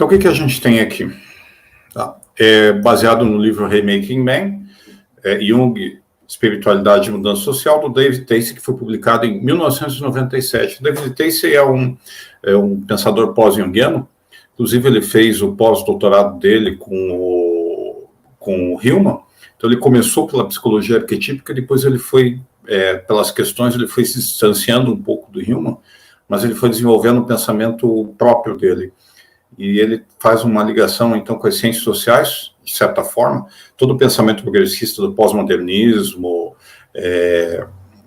Então, o que a gente tem aqui? Tá? Baseado no livro Remaking Man, Jung, Espiritualidade e Mudança Social, do David Tasey, que foi publicado em 1997. O David Tasey é um pensador pós-junguiano. Inclusive, ele fez o pós-doutorado dele com o Hillman. Então, ele começou pela psicologia arquetípica, depois ele foi, pelas questões, ele foi se distanciando um pouco do Hillman, mas ele foi desenvolvendo um pensamento próprio dele. E ele faz uma ligação, então, com as ciências sociais, de certa forma, todo o pensamento progressista do pós-modernismo,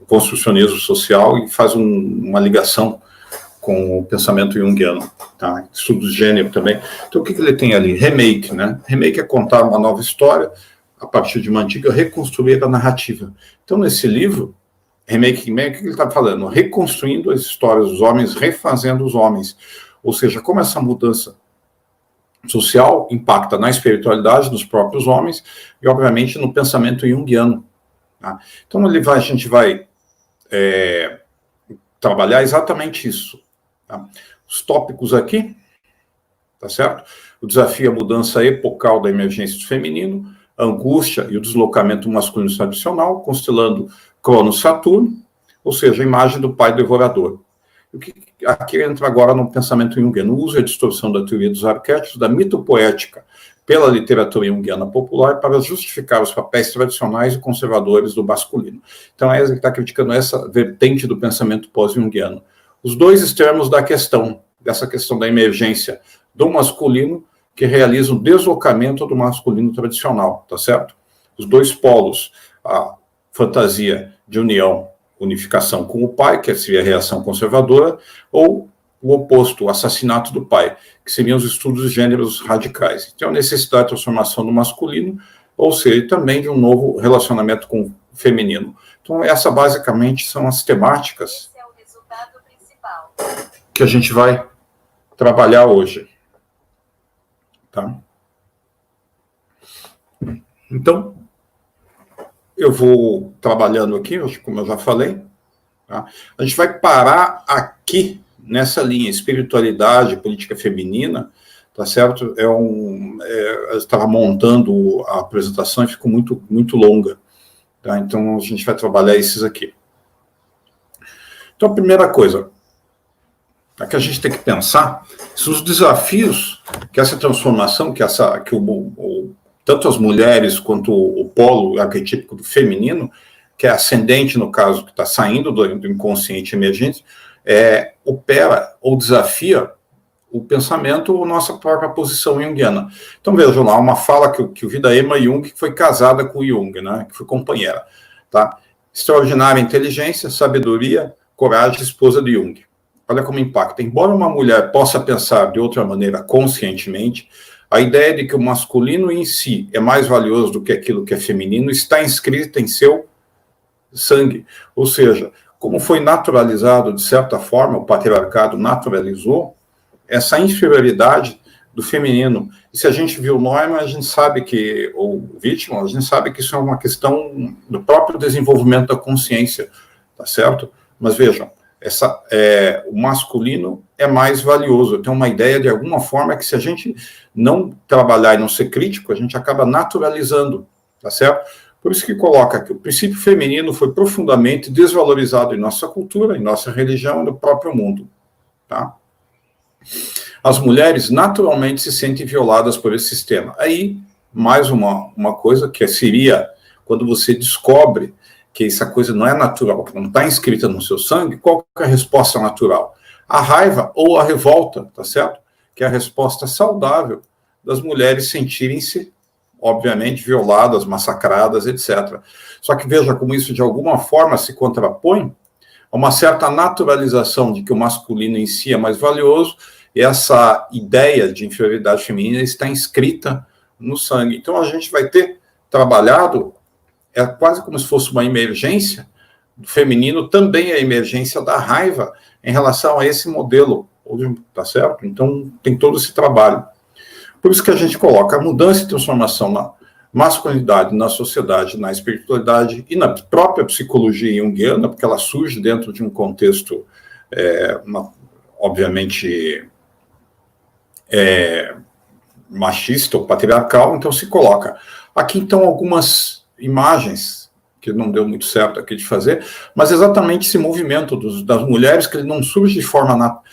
o construcionismo social, e faz uma ligação com o pensamento junguiano, tá? Estudo de gênero também. Então, o que ele tem ali? Remake, né? Remake é contar uma nova história a partir de uma antiga, reconstruir a narrativa. Então, nesse livro, Remaking Man, o que ele está falando? Reconstruindo as histórias dos homens, refazendo os homens. Ou seja, como essa mudança social impacta na espiritualidade dos próprios homens e, obviamente, no pensamento junguiano. Tá? Então, a gente vai trabalhar exatamente isso. Tá? Os tópicos aqui, tá certo? O desafio, a mudança epocal da emergência do feminino, a angústia e o deslocamento masculino tradicional, constelando Cronos-Saturno, ou seja, a imagem do pai devorador. Aqui entra agora no pensamento junguiano, o uso e a distorção da teoria dos arquétipos, da mitopoética, pela literatura junguiana popular, para justificar os papéis tradicionais e conservadores do masculino. Então, ele está criticando essa vertente do pensamento pós-junguiano. Os dois extremos dessa questão da emergência do masculino, que realiza o deslocamento do masculino tradicional, tá certo? Os dois polos, a fantasia de unificação com o pai, que seria a reação conservadora, ou o oposto, o assassinato do pai, que seriam os estudos de gêneros radicais. Então, a necessidade de transformação do masculino, ou seja, também de um novo relacionamento com o feminino. Então, essa basicamente são as temáticas Esse é o resultado principal que a gente vai trabalhar hoje. Tá? Então, eu vou trabalhando aqui, como eu já falei. Tá? A gente vai parar aqui, nessa linha, espiritualidade, política feminina, tá certo? Eu estava montando a apresentação e ficou muito, muito longa. Tá? Então, a gente vai trabalhar esses aqui. Então, a primeira coisa que a gente tem que pensar são os desafios que essa transformação, tanto as mulheres quanto o polo arquetípico do feminino, que é ascendente, no caso, que está saindo do inconsciente emergente, opera ou desafia o pensamento ou nossa própria posição junguiana. Então, vejam lá, uma fala que eu vi da Emma Jung, que foi casada com o Jung, né, que foi companheira. Tá? Extraordinária inteligência, sabedoria, coragem, esposa de Jung. Olha como impacta. Embora uma mulher possa pensar de outra maneira conscientemente, a ideia de que o masculino em si é mais valioso do que aquilo que é feminino está inscrita em seu sangue. Ou seja, como foi naturalizado, de certa forma, o patriarcado naturalizou essa inferioridade do feminino. E se a gente viu Neumann, a gente sabe que, ou Wittmann, a gente sabe que isso é uma questão do próprio desenvolvimento da consciência, tá certo? Mas vejam, o masculino é mais valioso. Eu tenho uma ideia, de alguma forma, que se a gente não trabalhar e não ser crítico, a gente acaba naturalizando, tá certo? Por isso que coloca que o princípio feminino foi profundamente desvalorizado em nossa cultura, em nossa religião e no próprio mundo, tá? As mulheres naturalmente se sentem violadas por esse sistema. Aí, mais uma coisa que seria, quando você descobre que essa coisa não é natural, que não está inscrita no seu sangue, qual que é a resposta natural? A raiva ou a revolta, tá certo? Que é a resposta saudável das mulheres sentirem-se, obviamente, violadas, massacradas, etc. Só que veja como isso, de alguma forma, se contrapõe a uma certa naturalização de que o masculino em si é mais valioso, e essa ideia de inferioridade feminina está inscrita no sangue. Então, a gente vai ter trabalhado, quase como se fosse uma emergência do feminino, também a emergência da raiva em relação a esse modelo, tá certo? Então, tem todo esse trabalho. Por isso que a gente coloca a mudança e transformação na masculinidade, na sociedade, na espiritualidade e na própria psicologia junguiana, porque ela surge dentro de um contexto, obviamente, machista ou patriarcal, então se coloca. Aqui, então, algumas imagens, que não deu muito certo aqui de fazer, mas exatamente esse movimento das mulheres, que ele não surge de forma...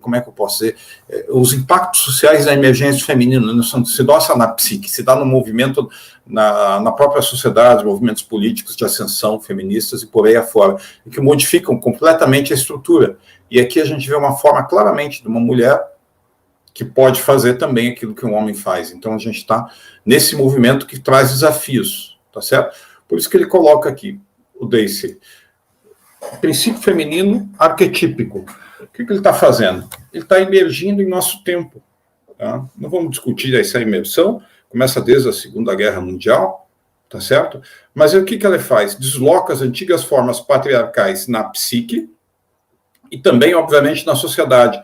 como é que eu posso dizer? Os impactos sociais da emergência feminina não se dá na psique, se dá no movimento, na própria sociedade, movimentos políticos de ascensão feministas e por aí afora, que modificam completamente a estrutura. E aqui a gente vê uma forma claramente de uma mulher que pode fazer também aquilo que um homem faz. Então a gente está nesse movimento que traz desafios, tá certo? Por isso que ele coloca aqui, o Dacey, princípio feminino arquetípico. O que ele está fazendo? Ele está emergindo em nosso tempo. Tá? Não vamos discutir essa imersão, começa desde a Segunda Guerra Mundial, tá certo? Mas o que ela faz? Desloca as antigas formas patriarcais na psique e também, obviamente, na sociedade.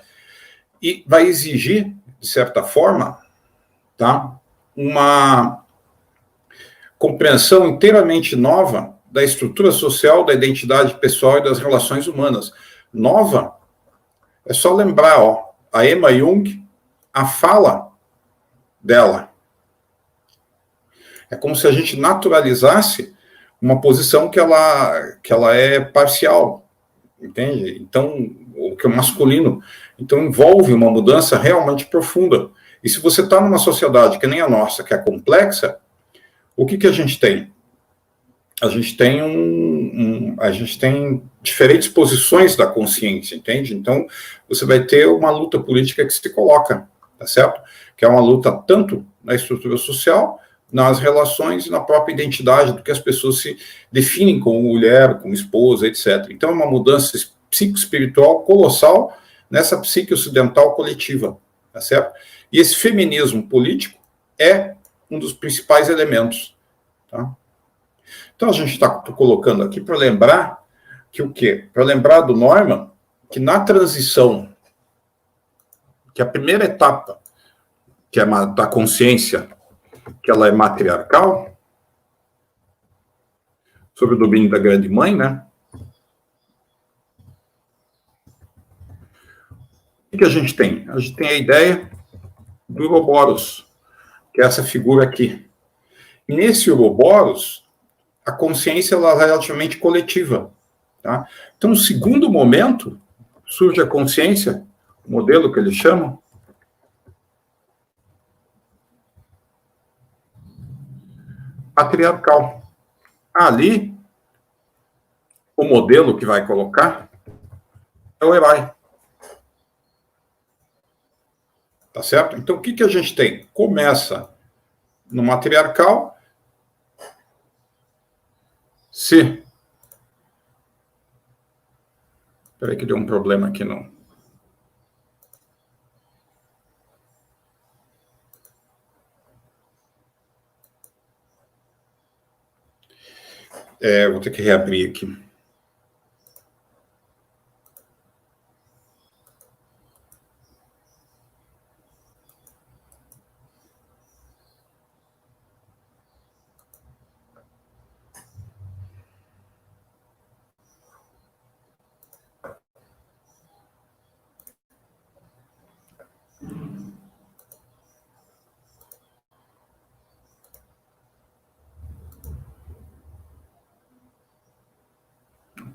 E vai exigir, de certa forma, tá, uma compreensão inteiramente nova da estrutura social, da identidade pessoal e das relações humanas. Nova, é só lembrar, ó, a Emma Jung, a fala dela. É como se a gente naturalizasse uma posição que ela é parcial, entende? Então, o que é masculino. Então, envolve uma mudança realmente profunda. E se você está numa sociedade que nem a nossa, que é complexa, o que a gente tem? A gente tem a gente tem diferentes posições da consciência, entende? Então, você vai ter uma luta política que se coloca, tá certo? Que é uma luta tanto na estrutura social, nas relações e na própria identidade do que as pessoas se definem como mulher, como esposa, etc. Então, é uma mudança psicoespiritual colossal nessa psique ocidental coletiva, tá certo? E esse feminismo político é um dos principais elementos, tá? Então, a gente está colocando aqui para lembrar que o quê? Para lembrar do Neumann, que na transição, que a primeira etapa, que é da consciência, que ela é matriarcal, sob o domínio da grande mãe, né? O que a gente tem? A gente tem a ideia do Ouroboros, que é essa figura aqui. E nesse Ouroboros, a consciência ela é relativamente coletiva. Tá? Então, no segundo momento, surge a consciência, o modelo que eles chamam, patriarcal. Ali, o modelo que vai colocar é o herói. Tá certo? Então, o que a gente tem? Começa no matriarcal, se... Espera aí que deu um problema aqui, não. Vou ter que reabrir aqui.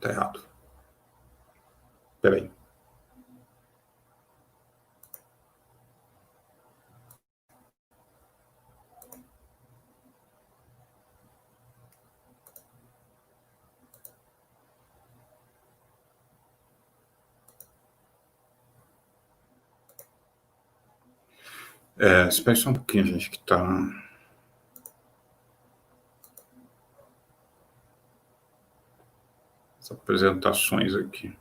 Está errado. Espera aí. Espera só um pouquinho, gente, que está... As apresentações aqui.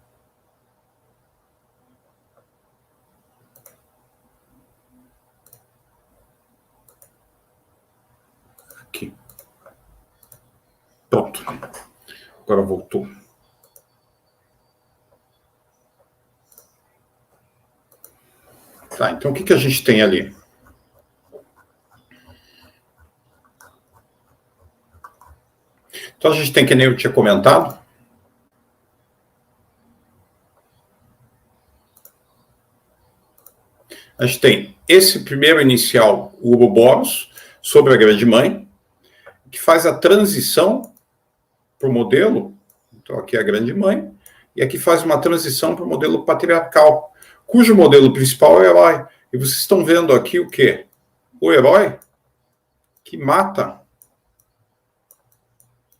Aqui. Pronto. Agora voltou. Tá, então o que a gente tem ali? Então a gente tem, que nem eu tinha comentado, a a gente tem esse primeiro inicial, o Ouroboros, sobre a grande mãe, que faz a transição para o modelo, então aqui é a grande mãe, e aqui faz uma transição para o modelo patriarcal, cujo modelo principal é o herói. E vocês estão vendo aqui o quê? O herói que mata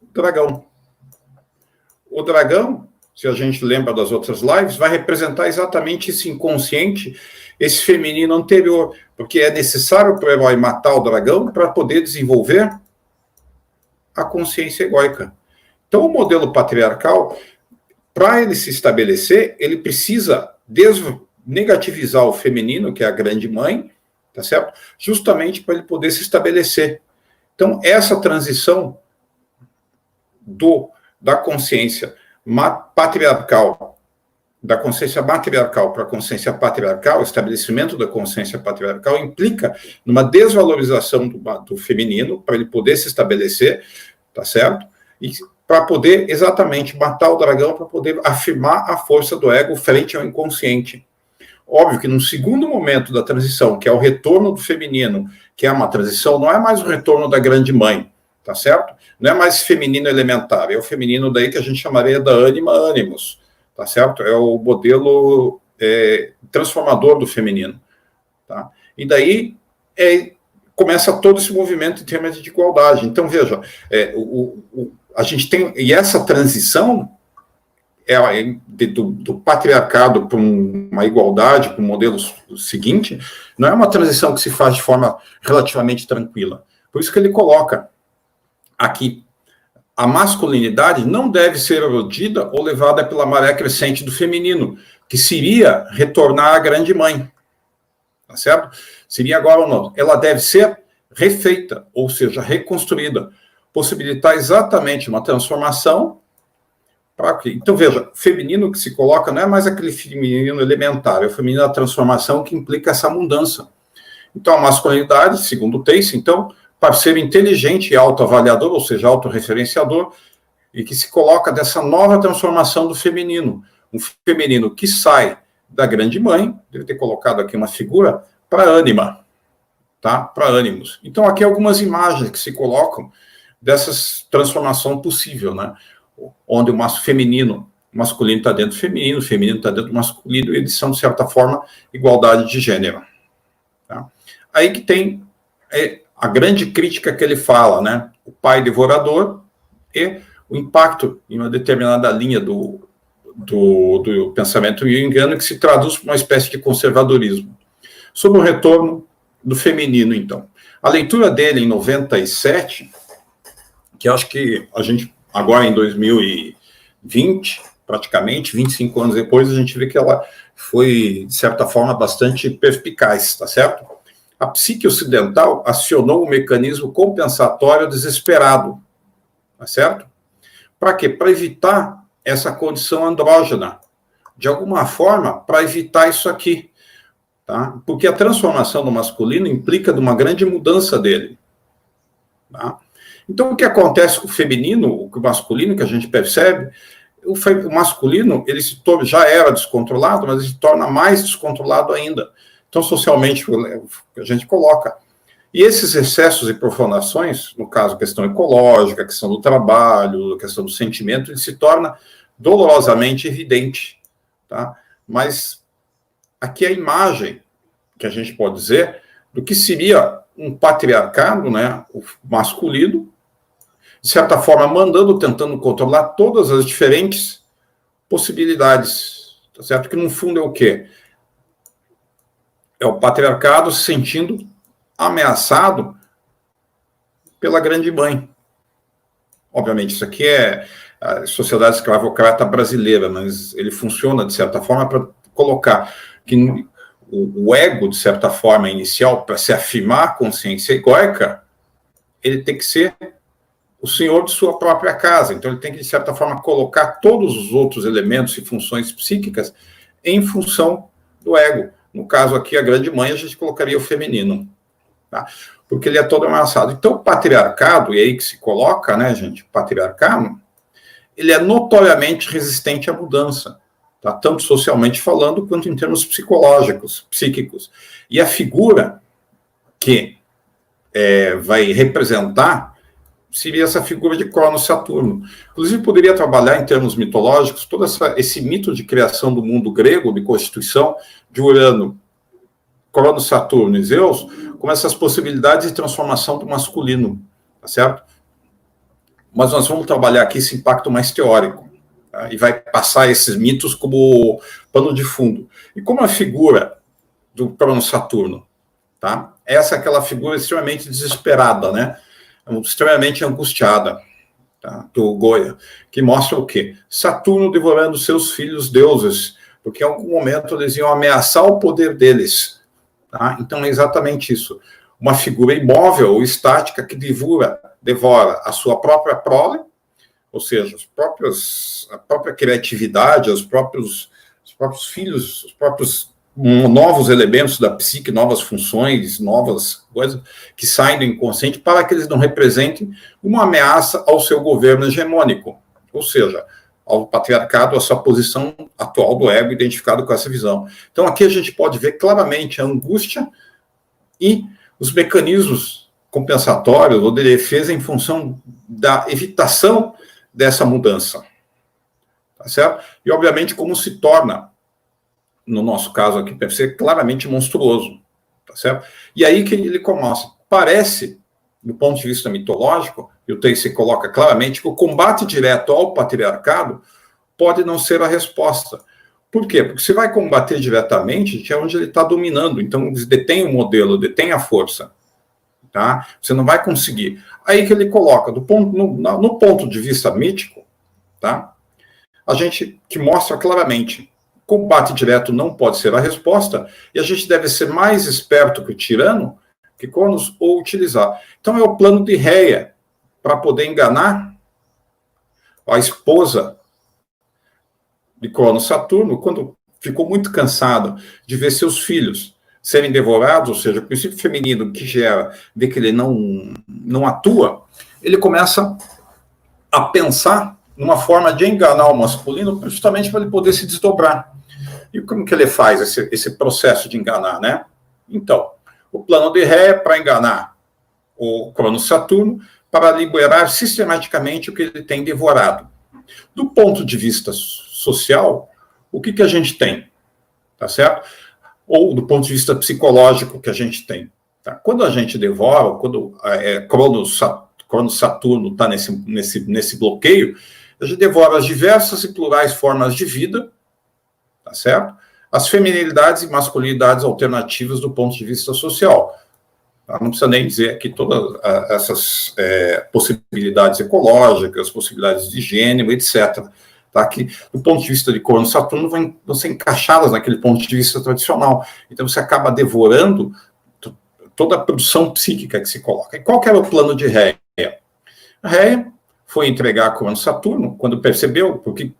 o dragão. O dragão, se a gente lembra das outras lives, vai representar exatamente esse inconsciente, esse feminino anterior, porque é necessário para o herói matar o dragão para poder desenvolver a consciência egóica. Então, o modelo patriarcal, para ele se estabelecer, ele precisa negativizar o feminino, que é a grande mãe, tá certo? Justamente para ele poder se estabelecer. Então, essa transição da consciência patriarcal, da consciência matriarcal para a consciência patriarcal, o estabelecimento da consciência patriarcal implica numa desvalorização do feminino para ele poder se estabelecer, tá certo? E para poder exatamente matar o dragão, para poder afirmar a força do ego frente ao inconsciente. Óbvio que no segundo momento da transição, que é o retorno do feminino, que é uma transição, não é mais o retorno da grande mãe, tá certo? Não é mais feminino elementar, é o feminino daí que a gente chamaria da ânima animus, tá certo? É o modelo transformador do feminino, tá? E daí começa todo esse movimento em termos de igualdade. Então, veja, a gente tem, e essa transição do patriarcado para uma igualdade, para um modelo seguinte, não é uma transição que se faz de forma relativamente tranquila. Por isso que ele coloca aqui, a masculinidade não deve ser erodida ou levada pela maré crescente do feminino, que seria retornar à grande mãe, tá certo? Seria agora ou não. Ela deve ser refeita, ou seja, reconstruída, possibilitar exatamente uma transformação. Então, veja, feminino que se coloca não é mais aquele feminino elementar, é o feminino da transformação que implica essa mudança. Então, a masculinidade, segundo o Teixe, então, parceiro inteligente e autoavaliador, ou seja, autorreferenciador, e que se coloca dessa nova transformação do feminino. Um feminino que sai da grande mãe, deve ter colocado aqui uma figura, para ânima, tá? Para ânimos. Então, aqui algumas imagens que se colocam dessa transformação possível, né? Onde o masculino está dentro do feminino, o feminino está dentro do masculino, e eles são, de certa forma, igualdade de gênero. Tá? Aí que tem a grande crítica que ele fala, né? O pai devorador e o impacto em uma determinada linha do pensamento junguiano que se traduz por uma espécie de conservadorismo. Sobre o retorno do feminino, então. A leitura dele em 97, que acho que a gente, agora em 2020, praticamente, 25 anos depois, a gente vê que ela foi, de certa forma, bastante perspicaz, tá certo? A psique ocidental acionou um mecanismo compensatório desesperado, tá certo? Para quê? Para evitar essa condição andrógena. De alguma forma, para evitar isso aqui. Tá? Porque a transformação do masculino implica de uma grande mudança dele. Tá? Então, o que acontece com o feminino, com o masculino, que a gente percebe, o masculino, ele já era descontrolado, mas ele se torna mais descontrolado ainda. Então, socialmente, a gente coloca. E esses excessos e profundações, no caso, a questão ecológica, a questão do trabalho, a questão do sentimento, ele se torna dolorosamente evidente. Tá? Mas aqui é a imagem que a gente pode dizer do que seria um patriarcado, né, o masculino, de certa forma, tentando controlar todas as diferentes possibilidades, tá certo? Que no fundo é o quê? É o patriarcado se sentindo ameaçado pela grande mãe. Obviamente, isso aqui é a sociedade escravocrata brasileira, mas ele funciona, de certa forma, para colocar que o ego, de certa forma, inicial, para se afirmar a consciência egóica, ele tem que ser o senhor de sua própria casa. Então, ele tem que, de certa forma, colocar todos os outros elementos e funções psíquicas em função do ego. No caso aqui, a grande mãe, a gente colocaria o feminino, tá? Porque ele é todo ameaçado. Então, o patriarcado, e aí que se coloca, né, gente, o patriarcado, ele é notoriamente resistente à mudança, tá? Tanto socialmente falando, quanto em termos psicológicos, psíquicos. E a figura que vai representar seria essa figura de Cronos-Saturno. Inclusive, poderia trabalhar em termos mitológicos todo esse mito de criação do mundo grego, de constituição, de Urano, Cronos, Saturno e Zeus, com essas possibilidades de transformação do masculino, tá certo? Mas nós vamos trabalhar aqui esse impacto mais teórico, tá? E vai passar esses mitos como pano de fundo. E como a figura do Cronos-Saturno, tá? Essa é aquela figura extremamente desesperada, né? Extremamente angustiada, tá? Do Goya, que mostra o quê? Saturno devorando seus filhos deuses, porque em algum momento eles iam ameaçar o poder deles. Tá? Então é exatamente isso. Uma figura imóvel ou estática que devora a sua própria prole, ou seja, a própria criatividade, os próprios filhos, os próprios novos elementos da psique, novas funções, novas coisas que saem do inconsciente para que eles não representem uma ameaça ao seu governo hegemônico, ou seja, ao patriarcado, a sua posição atual do ego identificado com essa visão. Então aqui a gente pode ver claramente a angústia e os mecanismos compensatórios ou de defesa em função da evitação dessa mudança, tá certo? E obviamente como se torna, no nosso caso aqui, deve ser claramente monstruoso, tá certo? E aí que ele começa. Parece, do ponto de vista mitológico, e o Tracy coloca claramente que o combate direto ao patriarcado pode não ser a resposta. Por quê? Porque se vai combater diretamente, é onde ele está dominando, então eles detêm o modelo, detêm a força, tá? Você não vai conseguir. Aí que ele coloca, no ponto de vista mítico, tá? A gente que mostra claramente combate direto não pode ser a resposta, e a gente deve ser mais esperto que o tirano, que Cronos, ou utilizar. Então é o plano de Reia, para poder enganar a esposa de Cronos, Saturno, quando ficou muito cansado de ver seus filhos serem devorados, ou seja, o princípio feminino que gera, vê que ele não atua, ele começa a pensar numa forma de enganar o masculino, justamente para ele poder se desdobrar. E como que ele faz esse processo de enganar, né? Então, o plano de Ré é para enganar o Cronos Saturno, para liberar sistematicamente o que ele tem devorado. Do ponto de vista social, o que a gente tem? Tá certo? Ou do ponto de vista psicológico que a gente tem. Tá? Quando a gente devora, quando Cronos Saturno está nesse bloqueio, a gente devora as diversas e plurais formas de vida, tá certo? As feminilidades e masculinidades alternativas do ponto de vista social. Não precisa nem dizer aqui todas essas possibilidades ecológicas, possibilidades de gênero, etc. Tá? Que, do ponto de vista de Cronos e Saturno, vão ser encaixadas naquele ponto de vista tradicional. Então, você acaba devorando toda a produção psíquica que se coloca. E qual que era o plano de Reia? Reia foi entregar a Cronos e Saturno, quando percebeu, porque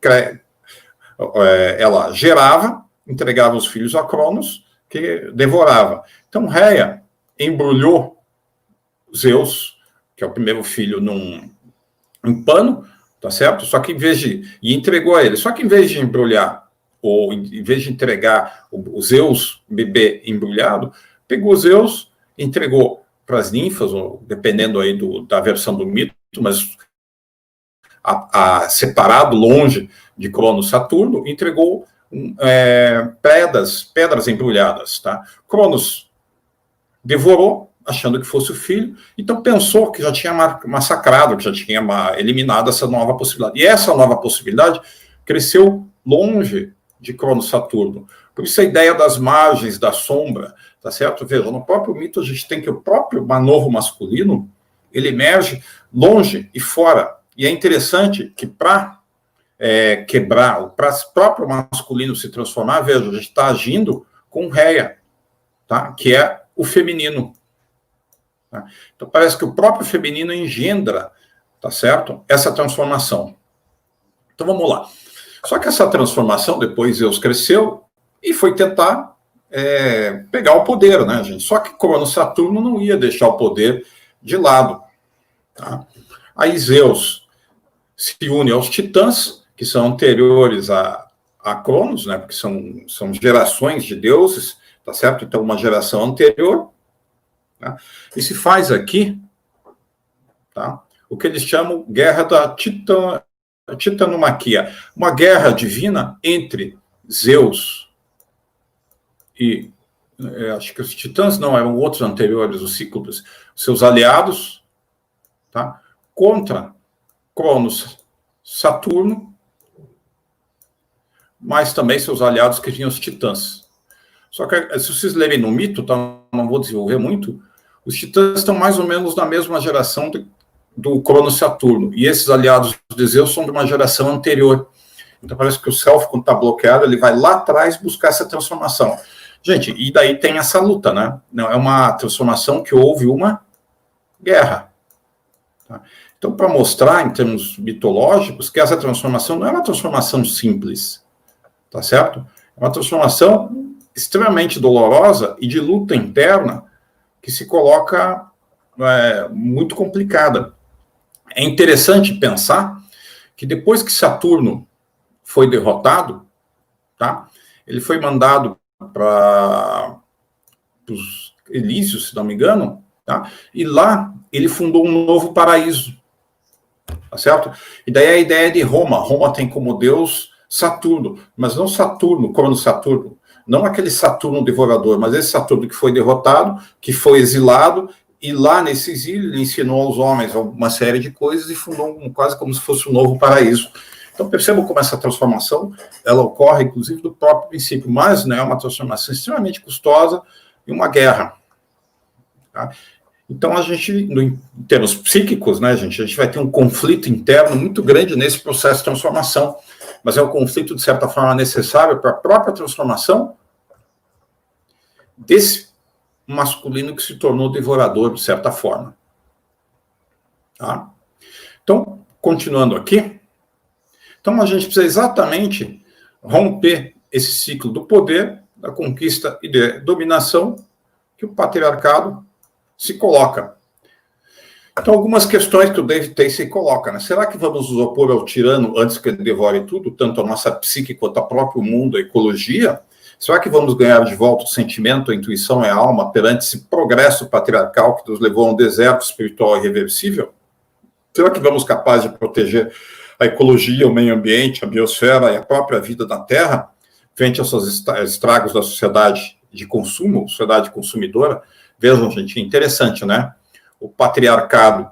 ela gerava, entregava os filhos a Cronos, que devorava. Então, Reia embrulhou Zeus, que é o primeiro filho, num pano, tá certo? Só que em vez de... E entregou a ele. Só que em vez de embrulhar, ou em vez de entregar o Zeus, bebê embrulhado, pegou Zeus, entregou para as ninfas, ou dependendo aí da versão do mito, mas separado, longe de Cronos Saturno, entregou pedras embrulhadas, tá? Cronos devorou, achando que fosse o filho, então pensou que já tinha massacrado, que já tinha eliminado essa nova possibilidade. E essa nova possibilidade cresceu longe de Cronos Saturno. Por isso a ideia das margens, da sombra, tá certo? Veja, no próprio mito a gente tem que o próprio novo masculino, ele emerge longe e fora. E é interessante que para quebrar, para o próprio masculino se transformar, veja, a gente está agindo com Reia, tá? Que é o feminino. Tá? Então, parece que o próprio feminino engendra, tá certo? Essa transformação. Então, vamos lá. Só que essa transformação, depois Zeus cresceu e foi tentar pegar o poder, né, gente? Só que Cronos Saturno não ia deixar o poder de lado. Tá? Aí Zeus se une aos titãs, que são anteriores a Cronos, né, porque são gerações de deuses, tá certo? Então, uma geração anterior, tá? E se faz aqui, tá, o que eles chamam guerra da titanomaquia, uma guerra divina entre Zeus e, acho que os titãs não, eram outros anteriores, os cíclopes, seus aliados, tá, contra Cronos, Saturno, mas também seus aliados que tinham os titãs. Só que, se vocês lerem no mito, tá, não vou desenvolver muito, os titãs estão mais ou menos na mesma geração do Cronos Saturno, e esses aliados de Zeus são de uma geração anterior. Então parece que o Self, quando está bloqueado, ele vai lá atrás buscar essa transformação. Gente, e daí tem essa luta, né? Não, é uma transformação que houve uma guerra. Tá? Então, para mostrar, em termos mitológicos, que essa transformação não é uma transformação simples, tá certo? É uma transformação extremamente dolorosa e de luta interna que se coloca muito complicada. É interessante pensar que depois que Saturno foi derrotado, tá, ele foi mandado para os Elísios, se não me engano, tá, e lá ele fundou um novo paraíso, tá certo? E daí a ideia de Roma. Roma tem como deus Saturno, mas não Saturno, como no Saturno, não aquele Saturno devorador, mas esse Saturno que foi derrotado, que foi exilado, e lá nesse exílio ele ensinou aos homens uma série de coisas e fundou quase como se fosse um novo paraíso. Então percebam como essa transformação, ela ocorre inclusive do próprio princípio, mas né, é uma transformação extremamente custosa e uma guerra. Tá? Então a gente, em termos psíquicos, né, a gente vai ter um conflito interno muito grande nesse processo de transformação, mas é um conflito, de certa forma, necessário para a própria transformação desse masculino que se tornou devorador, de certa forma. Tá? Então, continuando aqui, então a gente precisa exatamente romper esse ciclo do poder, da conquista e da dominação que o patriarcado se coloca. Então, algumas questões que o David Tacey coloca, né? Será que vamos nos opor ao tirano antes que ele devore tudo, tanto a nossa psique quanto o próprio mundo, a ecologia? Será que vamos ganhar de volta o sentimento, a intuição e a alma perante esse progresso patriarcal que nos levou a um deserto espiritual irreversível? Será que vamos capazes de proteger a ecologia, o meio ambiente, a biosfera e a própria vida da Terra frente aos estragos da sociedade de consumo, sociedade consumidora? Vejam, gente, interessante, né? O patriarcado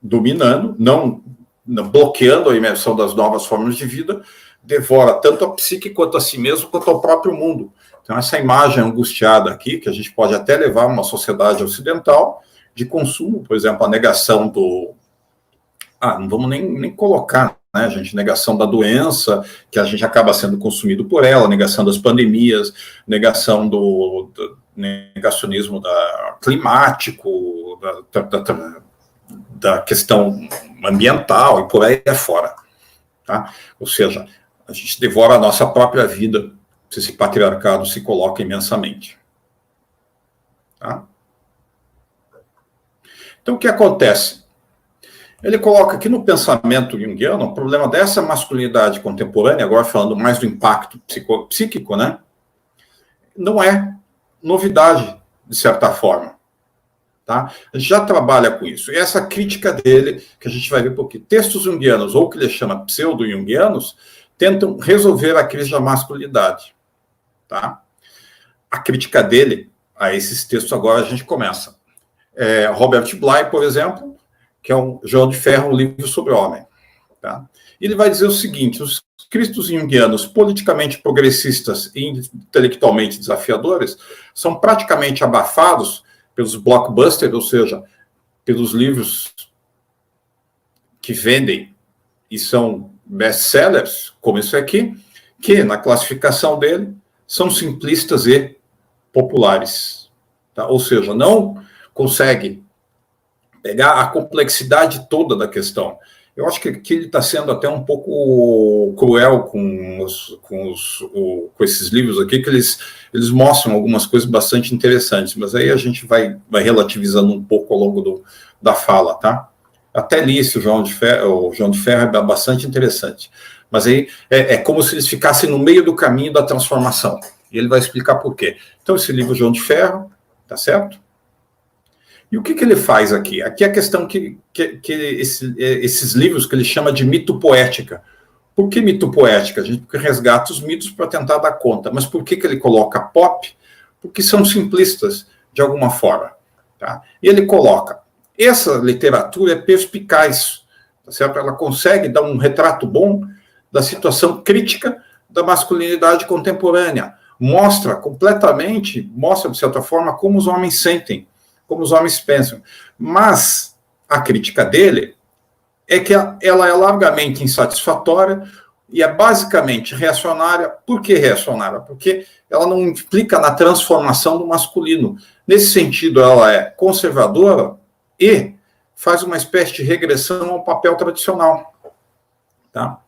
dominando, não bloqueando a imersão das novas formas de vida, devora tanto a psique quanto a si mesmo, quanto ao próprio mundo. Então, essa imagem angustiada aqui, que a gente pode até levar a uma sociedade ocidental de consumo, por exemplo, a negação do... não vamos nem colocar, né, gente, negação da doença, que a gente acaba sendo consumido por ela, negação das pandemias, negação do negacionismo climático, da questão ambiental e por aí afora. Tá? Ou seja, a gente devora a nossa própria vida se esse patriarcado se coloca imensamente. Tá? Então, o que acontece? Ele coloca aqui no pensamento junguiano o problema dessa masculinidade contemporânea, agora falando mais do impacto psíquico, né? Não é novidade, de certa forma. Tá? A gente já trabalha com isso. E essa crítica dele, que a gente vai ver porque textos junguianos, ou que ele chama pseudo-junguianos, tentam resolver a crise da masculinidade. Tá? A crítica dele a esses textos agora a gente começa. Robert Bly, por exemplo, que é um João de Ferro, um livro sobre o homem. Tá? Ele vai dizer o seguinte: os cristos junguianos politicamente progressistas e intelectualmente desafiadores são praticamente abafados pelos blockbusters, ou seja, pelos livros que vendem e são best-sellers, como esse aqui, que, na classificação dele, são simplistas e populares. Tá? Ou seja, não consegue pegar a complexidade toda da questão. Eu acho que aqui ele está sendo até um pouco cruel com esses livros aqui, que eles mostram algumas coisas bastante interessantes, mas aí a gente vai relativizando um pouco ao longo da fala, tá? Até li esse o João de Ferro é bastante interessante. Mas aí é como se eles ficassem no meio do caminho da transformação. E ele vai explicar por quê. Então, esse livro João de Ferro, tá certo? E o que ele faz aqui? Aqui é a questão que esses livros que ele chama de mito-poética. Por que mito-poética? A gente resgata os mitos para tentar dar conta. Mas por que ele coloca pop? Porque são simplistas, de alguma forma. Tá? E ele coloca, essa literatura é perspicaz, tá certo? Ela consegue dar um retrato bom da situação crítica da masculinidade contemporânea. Mostra completamente, mostra de certa forma como os homens sentem, como os homens pensam. Mas a crítica dele é que ela é largamente insatisfatória e é basicamente reacionária. Por que reacionária? Porque ela não implica na transformação do masculino. Nesse sentido, ela é conservadora e faz uma espécie de regressão ao papel tradicional. Tá?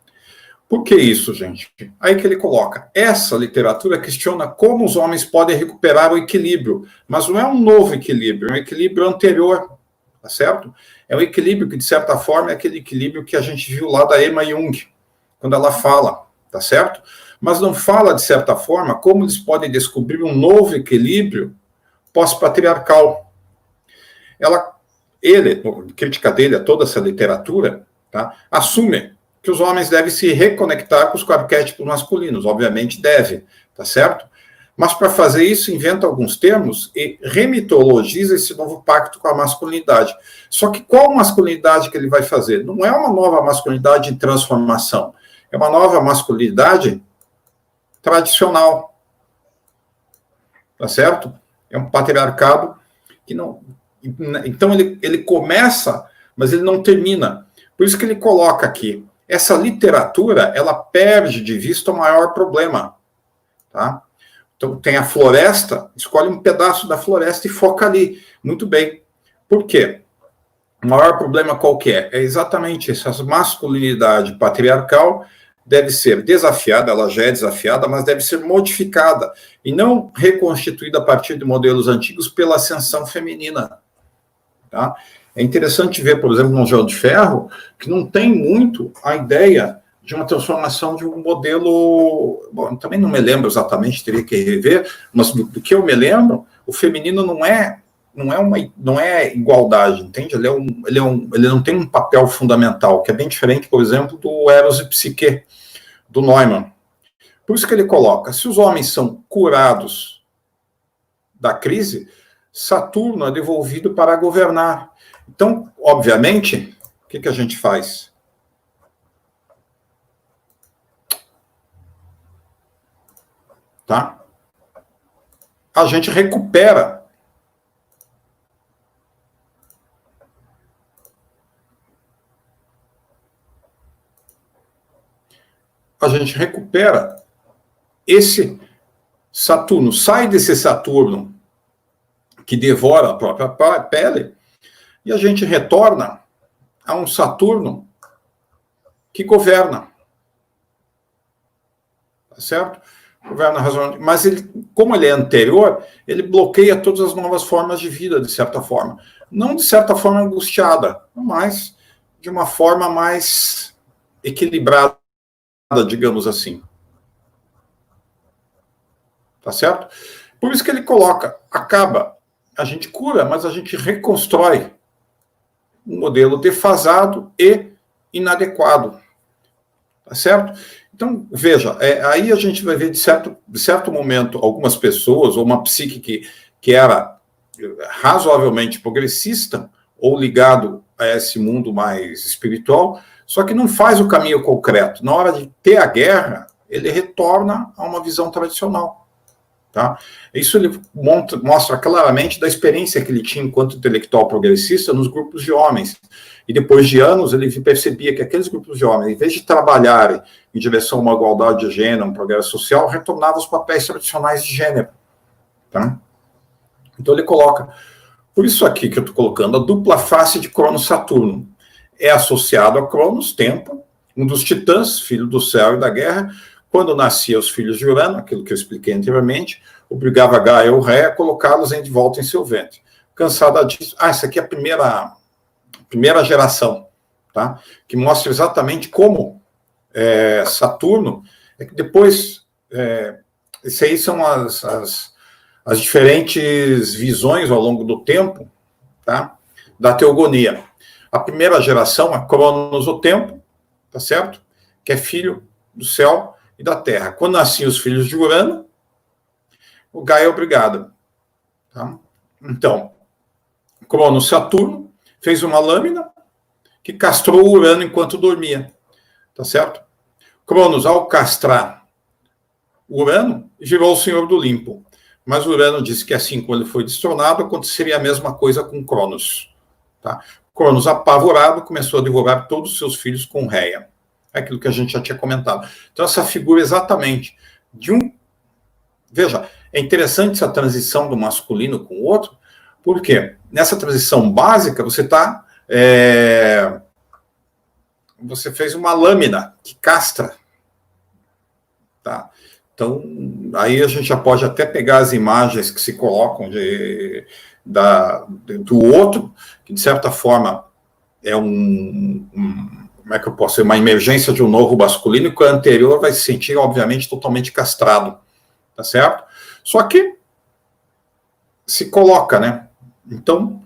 Por que isso, gente? Aí que ele coloca, essa literatura questiona como os homens podem recuperar o equilíbrio, mas não é um novo equilíbrio, é um equilíbrio anterior, tá certo? É um equilíbrio que, de certa forma, é aquele equilíbrio que a gente viu lá da Emma Jung, quando ela fala, tá certo? Mas não fala, de certa forma, como eles podem descobrir um novo equilíbrio pós-patriarcal. A crítica dele a toda essa literatura, tá, assume que os homens devem se reconectar com os arquétipos masculinos, obviamente deve, tá certo? Mas para fazer isso, inventa alguns termos e remitologiza esse novo pacto com a masculinidade. Só que qual masculinidade que ele vai fazer? Não é uma nova masculinidade em transformação, é uma nova masculinidade tradicional, tá certo? É um patriarcado que não... Então ele começa, mas ele não termina. Por isso que ele coloca aqui, essa literatura, ela perde de vista o maior problema, tá? Então, tem a floresta, escolhe um pedaço da floresta e foca ali. Muito bem. Por quê? O maior problema qual que é? É exatamente essa masculinidade patriarcal deve ser desafiada, ela já é desafiada, mas deve ser modificada e não reconstituída a partir de modelos antigos pela ascensão feminina, tá? É interessante ver, por exemplo, no João de Ferro, que não tem muito a ideia de uma transformação de um modelo... Bom, também não me lembro exatamente, teria que rever, mas do que eu me lembro, o feminino não é igualdade, entende? Ele não tem um papel fundamental, que é bem diferente, por exemplo, do Eros e Psique, do Neumann. Por isso que ele coloca, se os homens são curados da crise, Saturno é devolvido para governar. Então, obviamente, o que a gente faz? Tá? A gente recupera esse Saturno, sai desse Saturno que devora a própria pele, e a gente retorna a um Saturno que governa. Tá certo? Governa razoavelmente. Mas como ele é anterior, ele bloqueia todas as novas formas de vida, de certa forma. Não de certa forma angustiada, mas de uma forma mais equilibrada, digamos assim. Tá certo? Por isso que ele coloca, a gente cura, mas a gente reconstrói um modelo defasado e inadequado. Tá certo? Então, veja, aí a gente vai ver, de certo momento, algumas pessoas, ou uma psique que era razoavelmente progressista, ou ligado a esse mundo mais espiritual, só que não faz o caminho concreto. Na hora de ter a guerra, ele retorna a uma visão tradicional. Tá? Isso ele mostra claramente da experiência que ele tinha enquanto intelectual progressista nos grupos de homens. E depois de anos, ele percebia que aqueles grupos de homens, em vez de trabalharem em direção a uma igualdade de gênero, um progresso social, retornavam aos papéis tradicionais de gênero. Tá? Então ele coloca, por isso aqui que eu estou colocando, a dupla face de Cronos-Saturno. É associado a Cronos, tempo, um dos titãs, filho do céu e da guerra. Quando nasciam os filhos de Urano, aquilo que eu expliquei anteriormente, obrigava Gaia ou Ré a colocá-los de volta em seu ventre. Cansada disso, essa aqui é a primeira geração, tá? Que mostra exatamente como Saturno, é que depois, isso aí são as diferentes visões ao longo do tempo, tá? Da teogonia. A primeira geração é Cronos, o tempo, tá certo? Que é filho do céu e da terra. Quando nasciam os filhos de Urano, o Gaia é obrigado. Tá? Então, Cronos, Saturno, fez uma lâmina que castrou Urano enquanto dormia. Tá certo? Cronos, ao castrar Urano, virou o Senhor do Limpo. Mas Urano disse que assim, quando ele foi destronado, aconteceria a mesma coisa com Cronos. Tá? Cronos, apavorado, começou a devorar todos os seus filhos com Reia. É aquilo que a gente já tinha comentado. Então, essa figura exatamente de um... Veja, é interessante essa transição do masculino com o outro, porque nessa transição básica, você está... Você fez uma lâmina que castra. Tá? Então, aí a gente já pode até pegar as imagens que se colocam do outro, que de certa forma é como é que eu posso dizer, uma emergência de um novo masculino, e que o anterior vai se sentir, obviamente, totalmente castrado, tá certo? Só que se coloca, né? Então,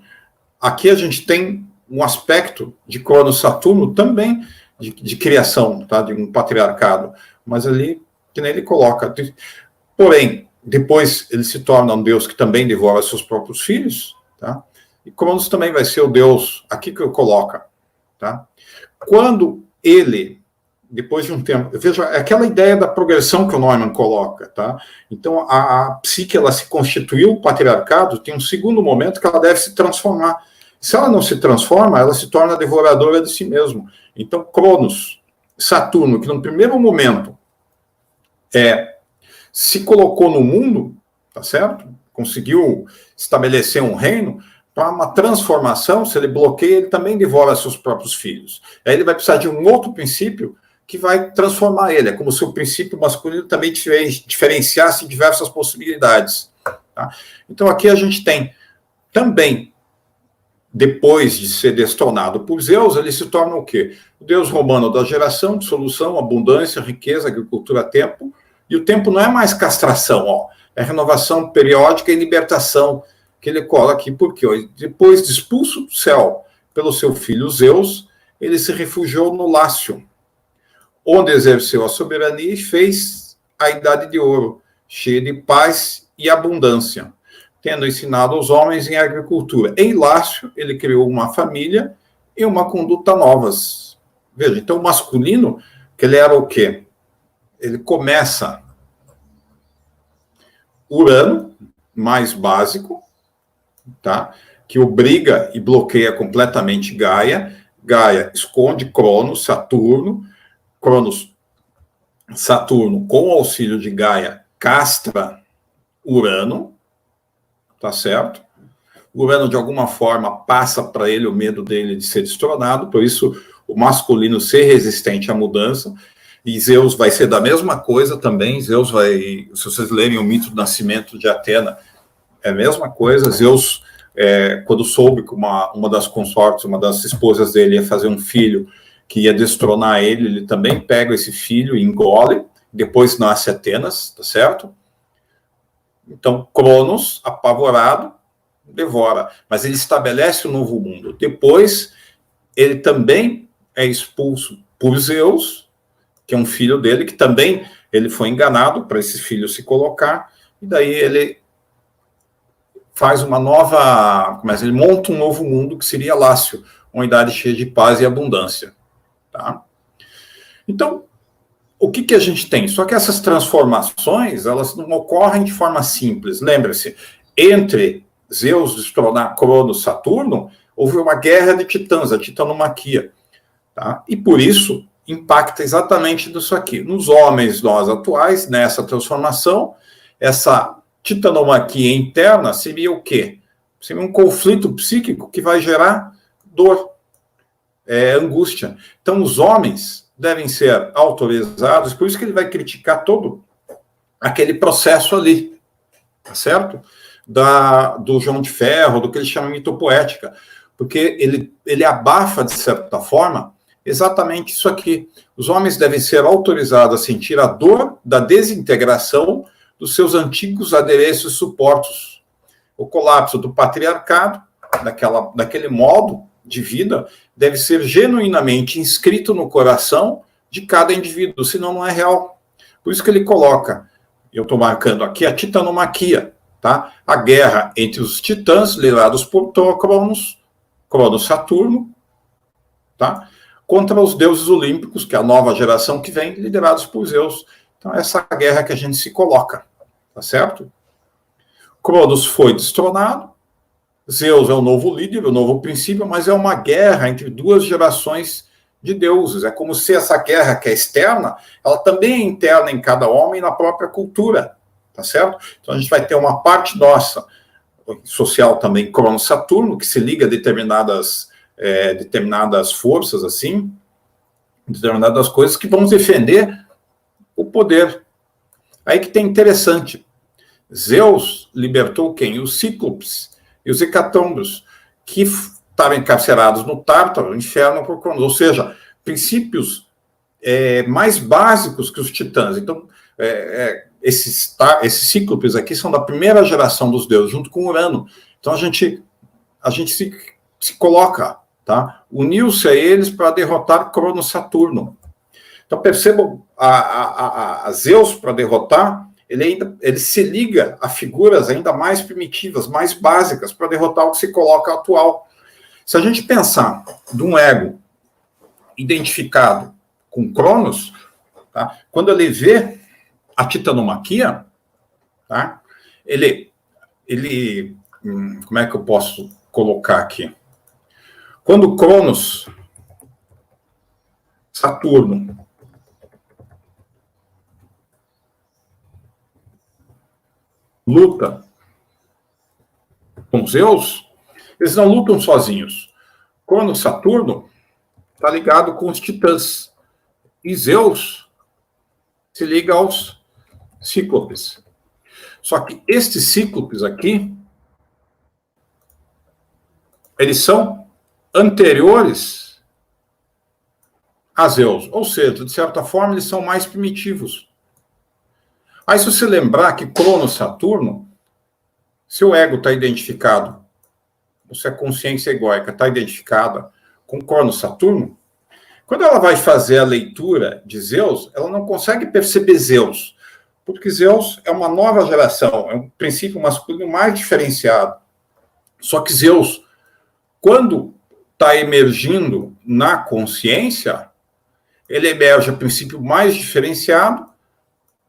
aqui a gente tem um aspecto de Cronos-Saturno também de criação, tá? De um patriarcado, mas ali, que nem ele coloca. Porém, depois ele se torna um deus que também devora seus próprios filhos, tá? E Cronos também vai ser o deus, aqui que eu coloco, tá? Quando ele, depois de um tempo, veja, é aquela ideia da progressão que o Neumann coloca, tá? Então, a psique, ela se constituiu, o patriarcado, tem um segundo momento que ela deve se transformar. Se ela não se transforma, ela se torna devoradora de si mesma. Então, Cronos, Saturno, que no primeiro momento se colocou no mundo, tá certo? Conseguiu estabelecer um reino. Para uma transformação, se ele bloqueia, ele também devora seus próprios filhos. Aí ele vai precisar de um outro princípio que vai transformar ele. É como se o princípio masculino também diferenciasse diversas possibilidades. Tá? Então aqui a gente tem também, depois de ser destronado por Zeus, ele se torna o quê? O deus romano da geração, dissolução, abundância, riqueza, agricultura, tempo. E o tempo não é mais castração, ó, é renovação periódica e libertação, que ele coloca aqui, porque depois de expulso do céu pelo seu filho Zeus, ele se refugiou no Lácio, onde exerceu a soberania e fez a Idade de Ouro, cheia de paz e abundância, tendo ensinado aos homens em agricultura. Em Lácio, ele criou uma família e uma conduta novas. Veja, então o masculino, que ele era o quê? Ele começa Urano, mais básico, tá? Que obriga e bloqueia completamente Gaia. Gaia esconde Cronos, Saturno. Cronos, Saturno, com o auxílio de Gaia, castra Urano, tá certo? Urano, de alguma forma, passa para ele o medo dele de ser destronado, por isso o masculino ser resistente à mudança. E Zeus vai ser da mesma coisa também. Zeus vai, se vocês lerem o mito do nascimento de Atena, é a mesma coisa. Zeus, quando soube que uma das consortes, uma das esposas dele ia fazer um filho que ia destronar ele também pega esse filho e engole, depois nasce Atenas, tá certo? Então, Cronos, apavorado, devora, mas ele estabelece um novo mundo. Depois, ele também é expulso por Zeus, que é um filho dele, que também ele foi enganado para esse filho se colocar, e daí ele faz uma nova... Mas ele monta um novo mundo, que seria Lácio, uma idade cheia de paz e abundância. Tá? Então, o que a gente tem? Só que essas transformações, elas não ocorrem de forma simples. Lembre-se, entre Zeus destronar Cronos, Saturno, houve uma guerra de titãs, a titanomaquia. Tá? E por isso, impacta exatamente nisso aqui. Nos homens nós atuais, nessa transformação, essa titanomaquia interna seria o quê? Seria um conflito psíquico que vai gerar dor, angústia. Então, os homens devem ser autorizados, por isso que ele vai criticar todo aquele processo ali, tá certo? Do João de Ferro, do que ele chama de mitopoética, porque ele abafa, de certa forma, exatamente isso aqui. Os homens devem ser autorizados a sentir a dor da desintegração dos seus antigos adereços e suportos. O colapso do patriarcado, daquele modo de vida, deve ser genuinamente inscrito no coração de cada indivíduo, senão não é real. Por isso que ele coloca, eu estou marcando aqui, a titanomaquia, tá? A guerra entre os titãs, liderados por Cronos, Saturno, tá? Contra os deuses olímpicos, que é a nova geração que vem, liderados por Zeus. Então, essa guerra que a gente se coloca, tá certo? Cronos foi destronado, Zeus é o novo líder, o novo princípio, mas é uma guerra entre duas gerações de deuses. É como se essa guerra que é externa, ela também é interna em cada homem, na própria cultura, tá certo? Então, a gente vai ter uma parte nossa, social também, Cronos-Saturno, que se liga a determinadas forças, assim, determinadas coisas que vão defender o poder. Aí que tem interessante. Zeus libertou quem? Os Cíclopes e os Hecatombos, que estavam encarcerados no Tártaro, no inferno por Cronos. Ou seja, princípios mais básicos que os titãs. Então, esses Cíclopes aqui são da primeira geração dos deuses, junto com Urano. Então, a gente se coloca, tá? Uniu-se a eles para derrotar Cronos-Saturno. Então, percebam, a Zeus, para derrotar, ele se liga a figuras ainda mais primitivas, mais básicas, para derrotar o que se coloca atual. Se a gente pensar de um ego identificado com Cronos, tá? Quando ele vê a titanomaquia, tá? Como é que eu posso colocar aqui? Quando Cronos, Saturno, luta com Zeus, eles não lutam sozinhos. Cronos, Saturno, está ligado com os titãs. E Zeus se liga aos Cíclopes. Só que estes Cíclopes aqui, eles são anteriores a Zeus. Ou seja, de certa forma, eles são mais primitivos. Aí, se você lembrar que Cronos, Saturno, se o ego está identificado, se a consciência egóica está identificada com Cronos, Saturno, quando ela vai fazer a leitura de Zeus, ela não consegue perceber Zeus, porque Zeus é uma nova geração, é um princípio masculino mais diferenciado. Só que Zeus, quando está emergindo na consciência, ele emerge a princípio mais diferenciado,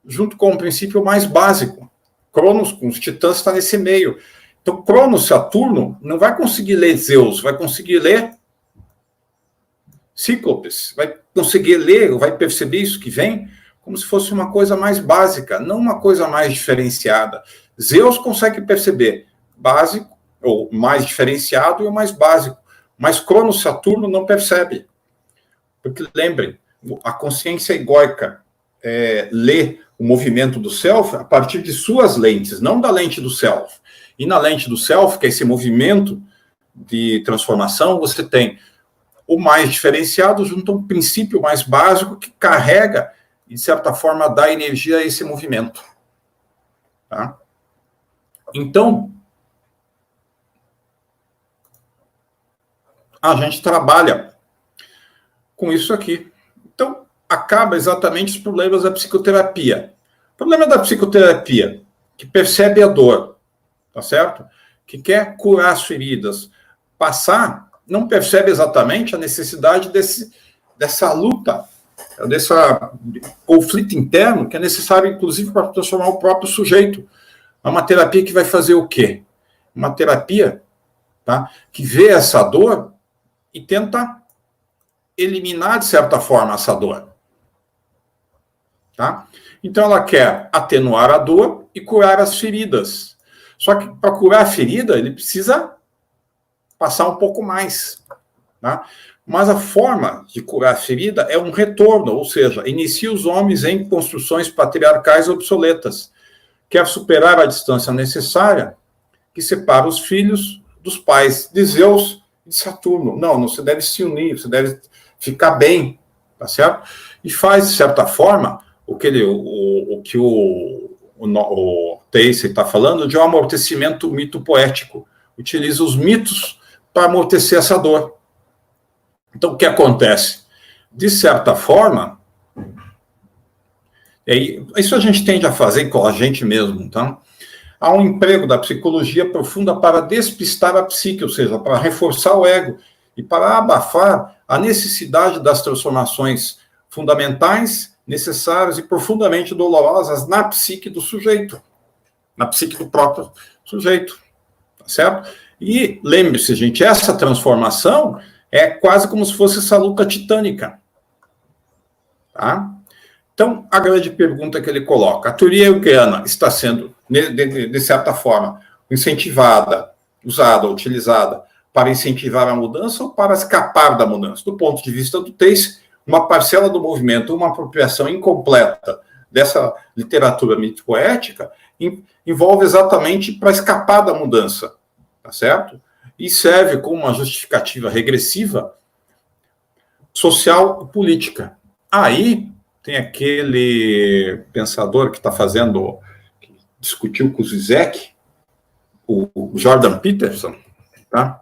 junto com o princípio mais básico. Cronos, com os titãs, está nesse meio. Então, Cronos, Saturno, não vai conseguir ler Zeus, vai conseguir ler Cíclopes, vai conseguir ler, vai perceber isso que vem como se fosse uma coisa mais básica, não uma coisa mais diferenciada. Zeus consegue perceber básico, ou mais diferenciado e o mais básico, mas Cronos, Saturno não percebe. Porque, lembrem, a consciência egóica lê o movimento do self a partir de suas lentes, não da lente do self. E na lente do self, que é esse movimento de transformação, você tem o mais diferenciado junto a um princípio mais básico que carrega, de certa forma, dá energia a esse movimento. Tá? Então, a gente trabalha com isso aqui. Então, acaba exatamente os problemas da psicoterapia. O problema da psicoterapia, que percebe a dor, tá certo? Que quer curar as feridas, passar, não percebe exatamente a necessidade dessa luta, desse conflito interno, que é necessário, inclusive, para transformar o próprio sujeito. É uma terapia que vai fazer o quê? Uma terapia, tá, que vê essa dor e tenta eliminar, de certa forma, essa dor. Tá? Então, ela quer atenuar a dor e curar as feridas. Só que, para curar a ferida, ele precisa passar um pouco mais. Tá? Mas a forma de curar a ferida é um retorno, ou seja, inicia os homens em construções patriarcais obsoletas. Quer superar a distância necessária que separa os filhos dos pais de Zeus e de Saturno. Não, você deve se unir, você deve ficar bem, tá certo? E faz, de certa forma, o que o Tacey está falando de um amortecimento mito poético. Utiliza os mitos para amortecer essa dor. Então, o que acontece? De certa forma, isso a gente tende a fazer com a gente mesmo, tá? Há um emprego da psicologia profunda para despistar a psique, ou seja, para reforçar o ego e para abafar a necessidade das transformações fundamentais, necessárias e profundamente dolorosas na psique do sujeito, na psique do próprio sujeito, tá certo? E lembre-se, gente, essa transformação é quase como se fosse essa luta titânica, tá? Então, a grande pergunta que ele coloca, a teoria junguiana está sendo, de certa forma, incentivada, usada, utilizada para incentivar a mudança ou para escapar da mudança? Do ponto de vista do Tacey, uma parcela do movimento, uma apropriação incompleta dessa literatura mito-poética envolve exatamente para escapar da mudança, tá certo? E serve como uma justificativa regressiva social e política. Aí tem aquele pensador que está fazendo, que discutiu com o Zizek, o Jordan Peterson, tá?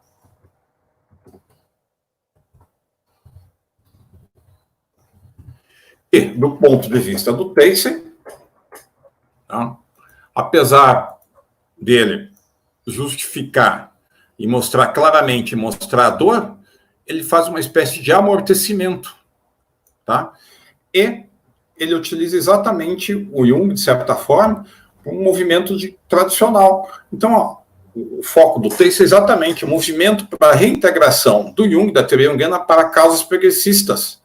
E, do ponto de vista do Tacey, tá? Apesar dele justificar e mostrar claramente, mostrar a dor, ele faz uma espécie de amortecimento, tá? E ele utiliza exatamente o Jung, de certa forma, um movimento tradicional. Então, ó, o foco do texto é exatamente o movimento para a reintegração do Jung, da teoria junguiana, para causas progressistas.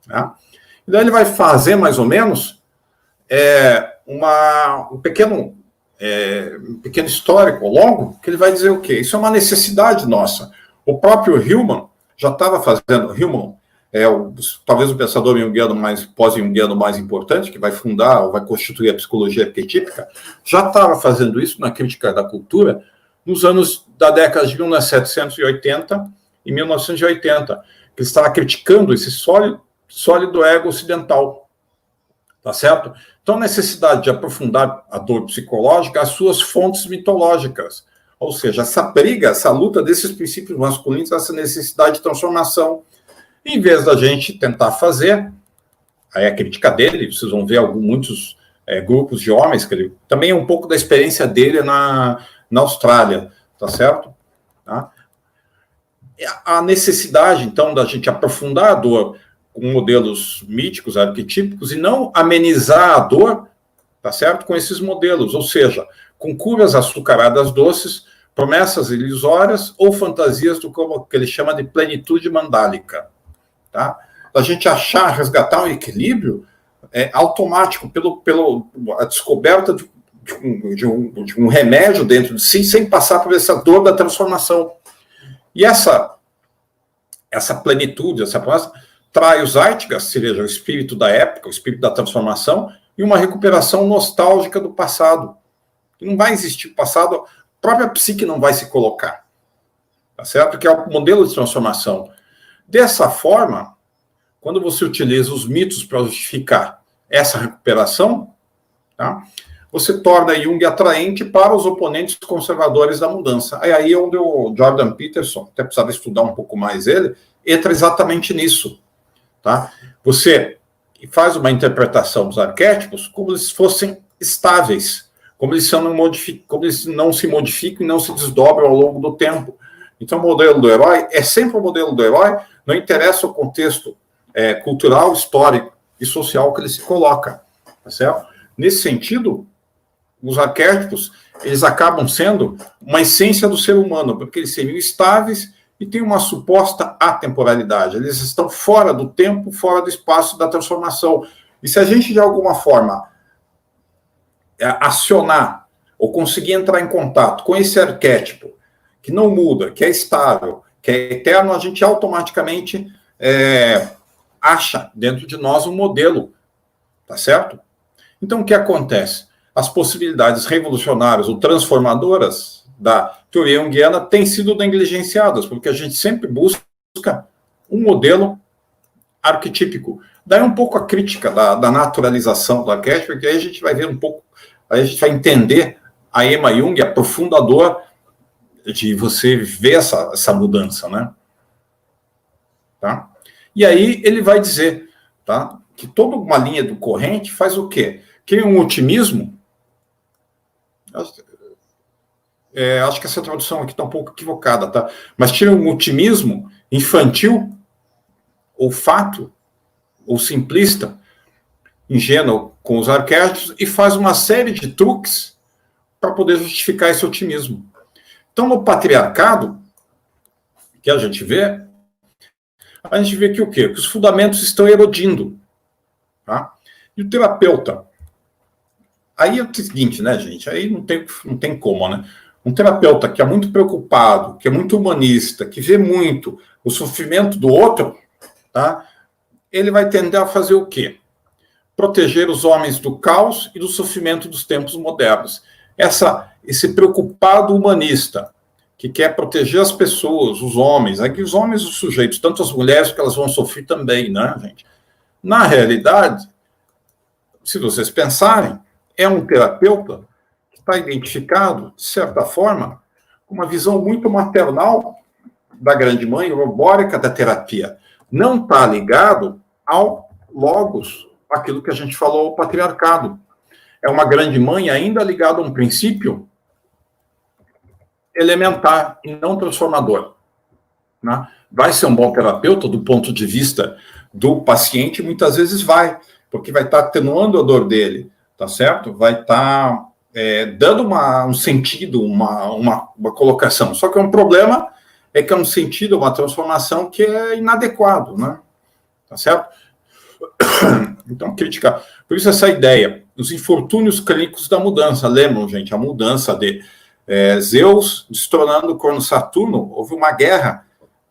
Tá? E daí ele vai fazer, mais ou menos, um pequeno histórico longo, que ele vai dizer o quê? Isso é uma necessidade nossa. O próprio Hillman já estava fazendo... Hillman talvez o pensador junguiano pós-junguiano mais importante, que vai fundar ou vai constituir a psicologia arquetípica, já estava fazendo isso na crítica da cultura nos anos da década de 1780 e 1980, que ele estava criticando esse sólido ego ocidental, tá certo? Então, a necessidade de aprofundar a dor psicológica às suas fontes mitológicas, ou seja, essa briga, essa luta desses princípios masculinos, essa necessidade de transformação. Em vez da gente tentar fazer, aí a crítica dele, vocês vão ver muitos grupos de homens, que ele também é um pouco da experiência dele na Austrália, tá certo? Tá? A necessidade, então, da gente aprofundar a dor com modelos míticos, arquetípicos, e não amenizar a dor, tá certo? Com esses modelos, ou seja, com curas açucaradas doces, promessas ilusórias ou fantasias do que ele chama de plenitude mandálica. Tá? A gente resgatar um equilíbrio automático pela descoberta de um remédio dentro de si, sem passar por essa dor da transformação. E essa plenitude, essa promessa, traz o Zeitgeist, ou seja, o espírito da época, o espírito da transformação, e uma recuperação nostálgica do passado. Não vai existir o passado, a própria psique não vai se colocar. Tá certo? Que é o modelo de transformação. Dessa forma, quando você utiliza os mitos para justificar essa recuperação, tá, você torna Jung atraente para os oponentes conservadores da mudança. É aí onde o Jordan Peterson, até precisava estudar um pouco mais ele, entra exatamente nisso. Tá? Você faz uma interpretação dos arquétipos como eles fossem estáveis, como eles não se modificam e não se desdobram ao longo do tempo. Então, o modelo do herói é sempre o modelo do herói, não interessa o contexto cultural, histórico e social que ele se coloca, tá certo? Nesse sentido, os arquétipos, eles acabam sendo uma essência do ser humano, porque eles seriam estáveis e têm uma suposta atemporalidade. Eles estão fora do tempo, fora do espaço da transformação. E se a gente, de alguma forma, acionar ou conseguir entrar em contato com esse arquétipo, que não muda, que é estável, que é eterno, a gente automaticamente acha dentro de nós um modelo, tá certo? Então, o que acontece? As possibilidades revolucionárias ou transformadoras da teoria junguiana têm sido negligenciadas, porque a gente sempre busca um modelo arquetípico. Daí um pouco a crítica da naturalização do arquétipo, porque aí a gente vai ver um pouco, aí a gente vai entender a Emma Jung, aprofundador de você ver essa mudança, né? Tá? E aí ele vai dizer, tá, que toda uma linha do corrente faz o quê? Cria um otimismo. Acho que essa tradução aqui está um pouco equivocada, tá? Mas tira um otimismo infantil, ou fato, ou simplista, ingênuo com os arquétipos, e faz uma série de truques para poder justificar esse otimismo. Então, no patriarcado, que a gente vê que o quê? Que os fundamentos estão erodindo. Tá? E o terapeuta? Aí é o seguinte, né, gente? Aí não tem como, né? Um terapeuta que é muito preocupado, que é muito humanista, que vê muito o sofrimento do outro, tá? Ele vai tender a fazer o quê? Proteger os homens do caos e do sofrimento dos tempos modernos. Esse preocupado humanista, que quer proteger as pessoas, os homens, aqui os homens, os sujeitos, tanto as mulheres, que elas vão sofrer também, né, gente? Na realidade, se vocês pensarem, é um terapeuta que está identificado, de certa forma, com uma visão muito maternal da grande mãe robórica da terapia. Não está ligado ao logos, aquilo que a gente falou, ao patriarcado. É uma grande mãe ainda ligada a um princípio elementar e não transformador. Né? Vai ser um bom terapeuta do ponto de vista do paciente? Muitas vezes vai, porque vai estar atenuando a dor dele, tá certo? Vai estar dando um sentido, uma colocação. Só que é um problema, que é um sentido, uma transformação que é inadequado, né? Tá certo? Então, criticar. Por isso, essa ideia, os infortúnios clínicos da mudança. Lembram, gente, a mudança de Zeus destronando o corno Saturno. Houve uma guerra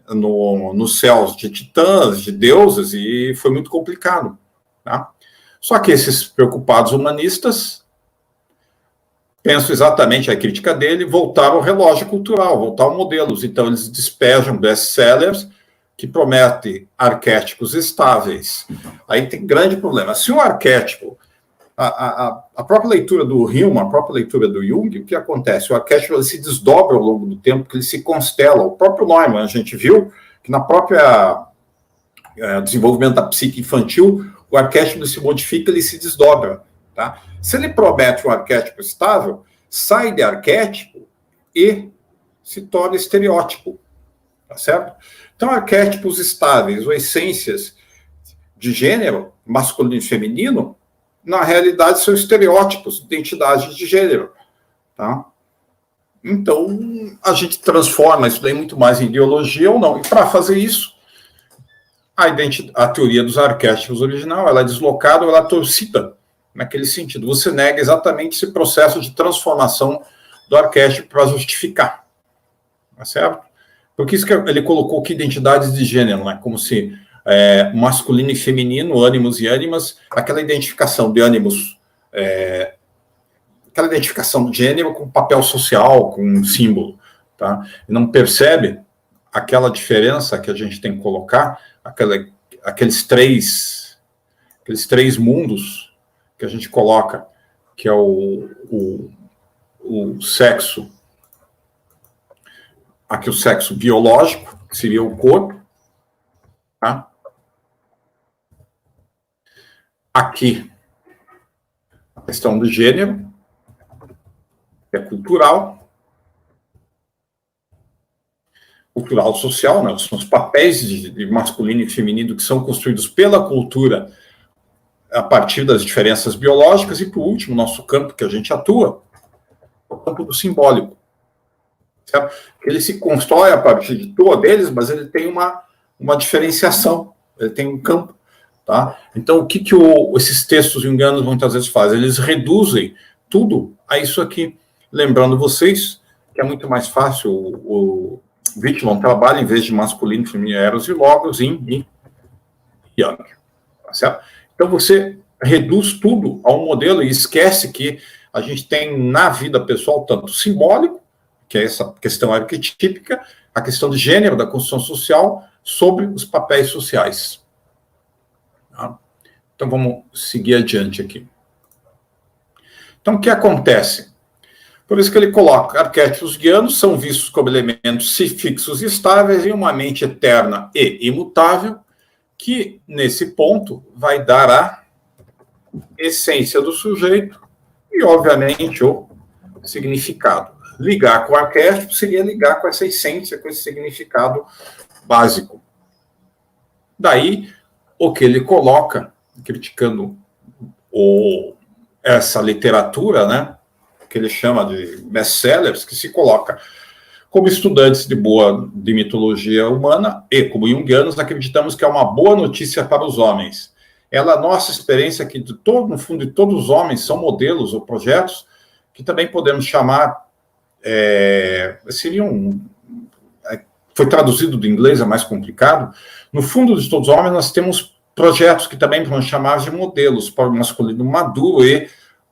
nos céus de titãs, de deuses, e foi muito complicado. Tá? Só que esses preocupados humanistas, penso exatamente a crítica dele, voltaram ao relógio cultural, voltaram a modelos. Então, eles despejam best-sellers que prometem arquétipos estáveis. Aí tem grande problema. Se um arquétipo, a própria leitura do Hume, a própria leitura do Jung, o que acontece? O arquétipo ele se desdobra ao longo do tempo, que ele se constela. O próprio Neumann, a gente viu que na própria desenvolvimento da psique infantil, o arquétipo se modifica, ele se desdobra. Tá? Se ele promete um arquétipo estável, sai de arquétipo e se torna estereótipo. Tá certo? Então, arquétipos estáveis ou essências de gênero, masculino e feminino, na realidade são estereótipos, identidades de gênero. Tá? Então, a gente transforma isso daí muito mais em ideologia ou não. E para fazer isso, a teoria dos arquétipos original, ela é deslocada ou ela é torcida, naquele sentido. Você nega exatamente esse processo de transformação do arquétipo para justificar. Tá certo? Porque isso que ele colocou que identidades de gênero, né? Como se masculino e feminino, ânimos e ânimas, aquela identificação de ânimos, aquela identificação de gênero com papel social, com um símbolo, tá? E não percebe aquela diferença que a gente tem que colocar, aqueles três mundos que a gente coloca, que é o sexo, aqui o sexo biológico, que seria o corpo, tá? Aqui, a questão do gênero, que é cultural social, né? São os papéis de masculino e feminino que são construídos pela cultura a partir das diferenças biológicas, e, por último, nosso campo que a gente atua, o campo do simbólico. Certo? Ele se constrói a partir de todos eles, mas ele tem uma diferenciação, ele tem um campo. Tá? Então, o que esses textos junguianos muitas vezes fazem? Eles reduzem tudo a isso aqui. Lembrando vocês que é muito mais fácil o Wittmann trabalha, em vez de masculino, feminino, eros e logos, em Yang. Tá certo? Então, você reduz tudo a um modelo e esquece que a gente tem na vida pessoal tanto simbólico, que é essa questão arquetípica, a questão de gênero, da construção social, sobre os papéis sociais. Então, vamos seguir adiante aqui. Então, o que acontece? Por isso que ele coloca, arquétipos guianos são vistos como elementos fixos e estáveis em uma mente eterna e imutável, que, nesse ponto, vai dar a essência do sujeito e, obviamente, o significado. Ligar com o arquétipo seria ligar com essa essência, com esse significado básico. Daí, o que ele coloca, criticando essa literatura, né, que ele chama de best-sellers, que se coloca como estudantes de mitologia humana e como junguianos, acreditamos que é uma boa notícia para os homens. Ela, nossa experiência que, no fundo, de todos os homens são modelos ou projetos que também podemos chamar, foi traduzido do inglês, é mais complicado. No fundo de todos os homens, nós temos projetos que também podemos chamar de modelos para o masculino maduro e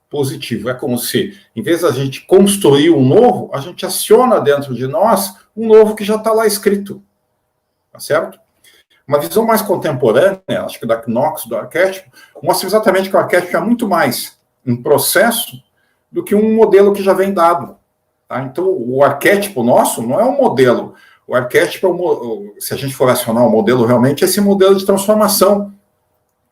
positivo. É como se, em vez da gente construir um novo, a gente aciona dentro de nós um novo que já está lá escrito. Tá certo? Uma visão mais contemporânea, acho que da Knox, do arquétipo, mostra exatamente que o arquétipo é muito mais um processo do que um modelo que já vem dado. Tá? Então, o arquétipo nosso não é um modelo. O arquétipo, se a gente for acionar o modelo realmente, é esse modelo de transformação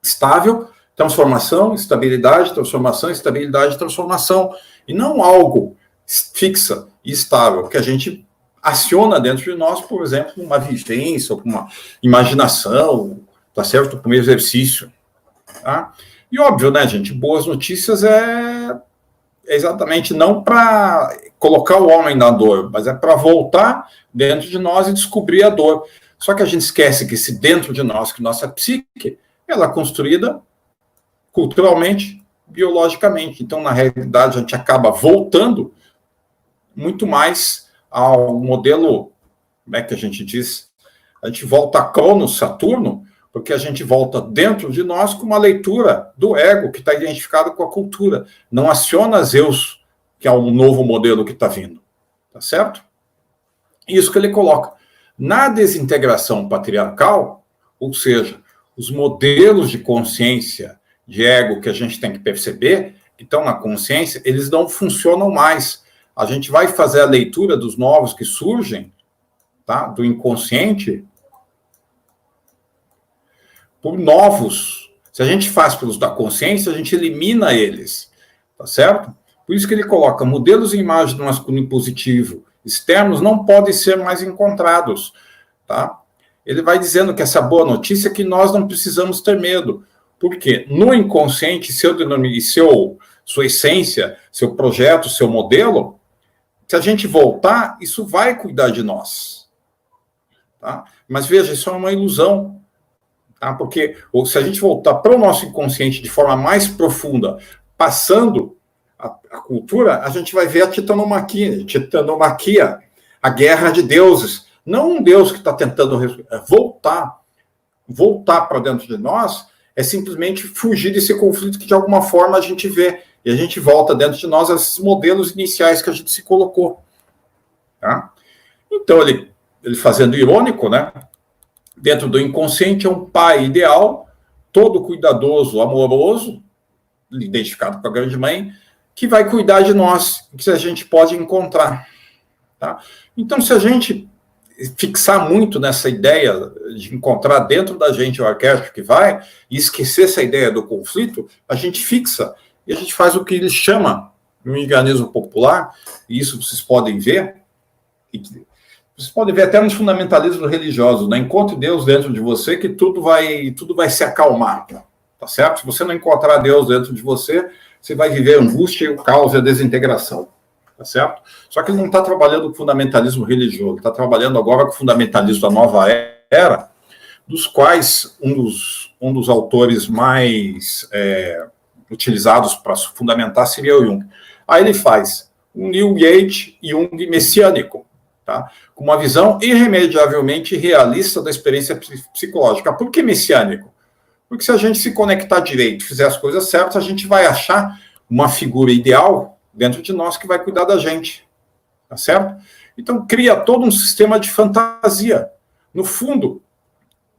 estável, transformação, estabilidade, transformação, estabilidade, transformação. E não algo fixa e estável, que a gente aciona dentro de nós, por exemplo, uma vivência, uma imaginação, tá certo? Com um exercício. Tá? E óbvio, né, gente? Boas notícias é exatamente não para colocar o homem na dor, mas é para voltar dentro de nós e descobrir a dor. Só que a gente esquece que esse dentro de nós, que nossa psique, ela é construída culturalmente, biologicamente. Então, na realidade, a gente acaba voltando muito mais ao modelo, como é que a gente diz? A gente volta a Cronos, Saturno, porque a gente volta dentro de nós com uma leitura do ego que está identificado com a cultura. Não aciona Zeus, que é um novo modelo que está vindo. Tá certo? Isso que ele coloca. Na desintegração patriarcal, ou seja, os modelos de consciência, de ego que a gente tem que perceber, que estão na consciência, eles não funcionam mais. A gente vai fazer a leitura dos novos que surgem, tá? Do inconsciente, por novos. Se a gente faz pelos da consciência, a gente elimina eles, tá certo? Por isso que ele coloca modelos e imagens do masculino positivo externos não podem ser mais encontrados, tá? Ele vai dizendo que essa boa notícia é que nós não precisamos ter medo, porque no inconsciente, sua essência, seu projeto, seu modelo, se a gente voltar, isso vai cuidar de nós, tá? Mas veja, isso é uma ilusão, tá? Porque se a gente voltar para o nosso inconsciente de forma mais profunda, passando a cultura, a gente vai ver a titanomaquia, a guerra de deuses. Não um Deus que está tentando voltar para dentro de nós, é simplesmente fugir desse conflito que de alguma forma a gente vê. E a gente volta dentro de nós a esses modelos iniciais que a gente se colocou. Tá? Então, ele fazendo irônico, né? Dentro do inconsciente é um pai ideal, todo cuidadoso, amoroso, identificado com a grande mãe, que vai cuidar de nós, que a gente pode encontrar. Tá? Então, se a gente fixar muito nessa ideia de encontrar dentro da gente o arquétipo que vai, e esquecer essa ideia do conflito, a gente fixa, e a gente faz o que ele chama, no organismo popular, e isso vocês podem ver, até nos fundamentalismos religiosos, né? Encontre Deus dentro de você, que tudo vai se acalmar, tá certo? Se você não encontrar Deus dentro de você, você vai viver a angústia, o caos e a desintegração, tá certo? Só que ele não está trabalhando com fundamentalismo religioso, ele está trabalhando agora com o fundamentalismo da nova era, dos quais um dos autores mais utilizados para fundamentar seria o Jung. Aí ele faz um New Age Jung messiânico, tá? Com uma visão irremediavelmente realista da experiência psicológica. Por que messiânico? Porque se a gente se conectar direito, fizer as coisas certas, a gente vai achar uma figura ideal dentro de nós que vai cuidar da gente, tá certo? Então, cria todo um sistema de fantasia. No fundo,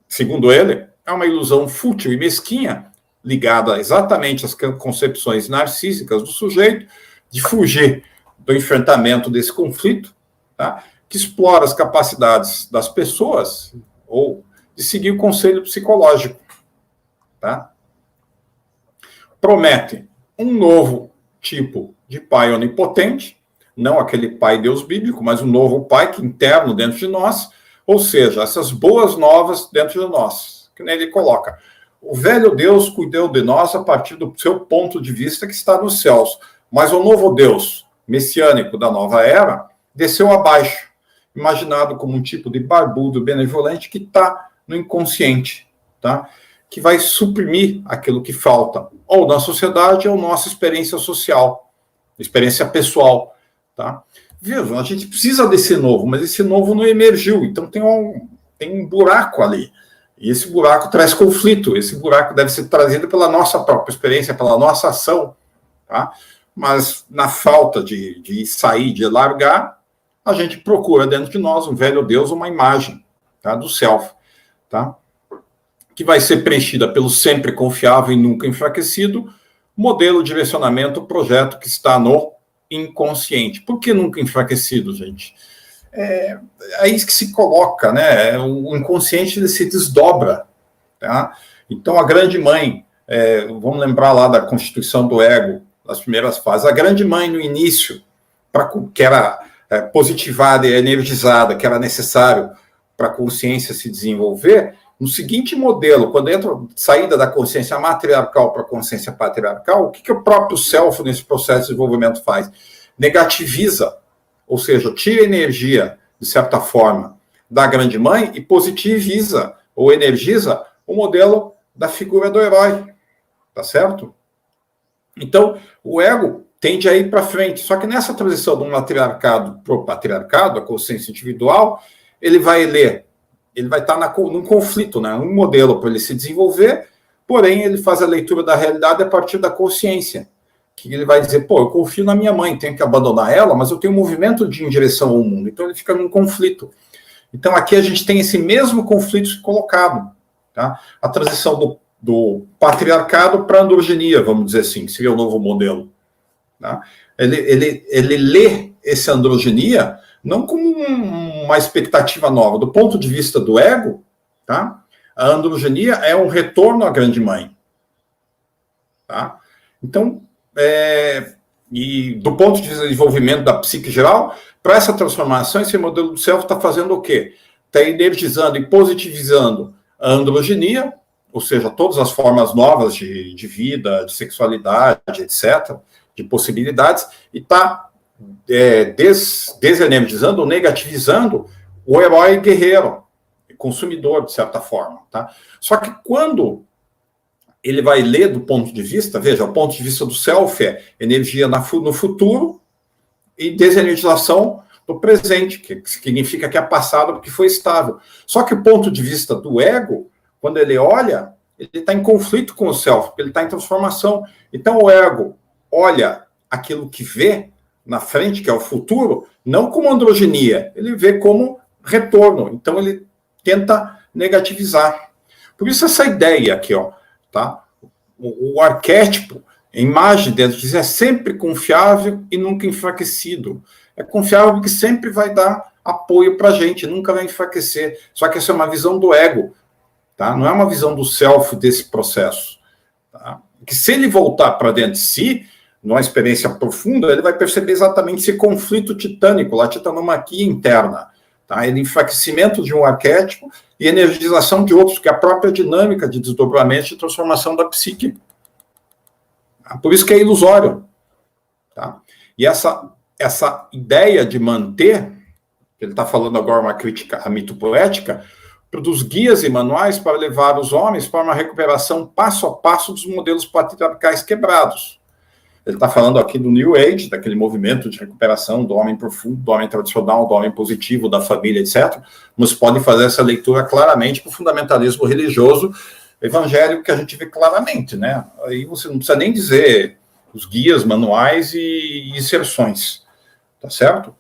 segundo ele, é uma ilusão fútil e mesquinha ligada exatamente às concepções narcísicas do sujeito, de fugir do enfrentamento desse conflito, tá? Que explora as capacidades das pessoas ou de seguir o conselho psicológico. Tá? Promete um novo tipo de pai onipotente, não aquele pai Deus bíblico, mas um novo pai que interno dentro de nós, ou seja, essas boas novas dentro de nós, que nem ele coloca. O velho Deus cuidou de nós a partir do seu ponto de vista que está nos céus, mas o novo Deus messiânico da nova era desceu abaixo, imaginado como um tipo de barbudo benevolente que está no inconsciente, tá? Que vai suprimir aquilo que falta, ou na sociedade, ou nossa experiência social, experiência pessoal, tá? Veja, a gente precisa desse novo, mas esse novo não emergiu, então tem um buraco ali, e esse buraco traz conflito, esse buraco deve ser trazido pela nossa própria experiência, pela nossa ação, tá? Mas na falta de sair, de largar, a gente procura dentro de nós um velho Deus, uma imagem, tá? Do self, tá? Que vai ser preenchida pelo sempre confiável e nunca enfraquecido, modelo, direcionamento, projeto que está no inconsciente. Por que nunca enfraquecido, gente? É isso que se coloca, né? O inconsciente ele se desdobra, tá? Então, a grande mãe, vamos lembrar lá da constituição do ego, das primeiras fases, a grande mãe no início, que era positivada e energizada, que era necessário para a consciência se desenvolver, no seguinte modelo, quando entra saída da consciência matriarcal para a consciência patriarcal, o que o próprio self nesse processo de desenvolvimento faz? Negativiza, ou seja, tira energia, de certa forma, da grande mãe e positiviza ou energiza o modelo da figura do herói, tá certo? Então, o ego tende a ir para frente, só que nessa transição do matriarcado para o patriarcado, a consciência individual, ele vai estar num conflito, né? Um modelo para ele se desenvolver, porém ele faz a leitura da realidade a partir da consciência, que ele vai dizer, eu confio na minha mãe, tenho que abandonar ela, mas eu tenho um movimento em direção ao mundo, então ele fica num conflito. Então aqui a gente tem esse mesmo conflito colocado, tá? A transição do patriarcado para a androgenia, vamos dizer assim, que seria o novo modelo. Tá? Ele lê essa androgenia não como uma expectativa nova. Do ponto de vista do ego, tá? A androgenia é um retorno à grande mãe. Tá? Então, e do ponto de vista do desenvolvimento da psique geral, para essa transformação, esse modelo do self está fazendo o quê? Está energizando e positivizando a androgenia, ou seja, todas as formas novas de vida, de sexualidade, etc., de possibilidades, e está desenergizando ou negativizando o herói guerreiro, consumidor, de certa forma. Tá? Só que quando ele vai ler do ponto de vista, veja, o ponto de vista do self é energia no futuro e desenergização do presente, que significa que é passado porque foi estável. Só que o ponto de vista do ego, quando ele olha, ele está em conflito com o self, porque ele está em transformação. Então o ego olha aquilo que vê na frente, que é o futuro, não como androgenia, ele vê como retorno. Então ele tenta negativizar. Por isso essa ideia aqui, tá? O arquétipo, a imagem dentro diz, é sempre confiável e nunca enfraquecido. É confiável porque sempre vai dar apoio para a gente, nunca vai enfraquecer. Só que essa é uma visão do ego, tá? Não é uma visão do self desse processo. Tá? Que se ele voltar para dentro de si, numa experiência profunda, ele vai perceber exatamente esse conflito titânico, a titanomaquia interna. Tá? Ele enfraquecimento de um arquétipo e energização de outros, que é a própria dinâmica de desdobramento e transformação da psique. Tá? Por isso que é ilusório. Tá? E essa ideia de manter, ele está falando agora uma crítica à mitopoética, produz guias e manuais para levar os homens para uma recuperação passo a passo dos modelos patriarcais quebrados. Ele está falando aqui do New Age, daquele movimento de recuperação do homem profundo, do homem tradicional, do homem positivo, da família, etc. Mas podem fazer essa leitura claramente para o fundamentalismo religioso evangélico que a gente vê claramente, né? Aí você não precisa nem dizer os guias, manuais e inserções, tá certo?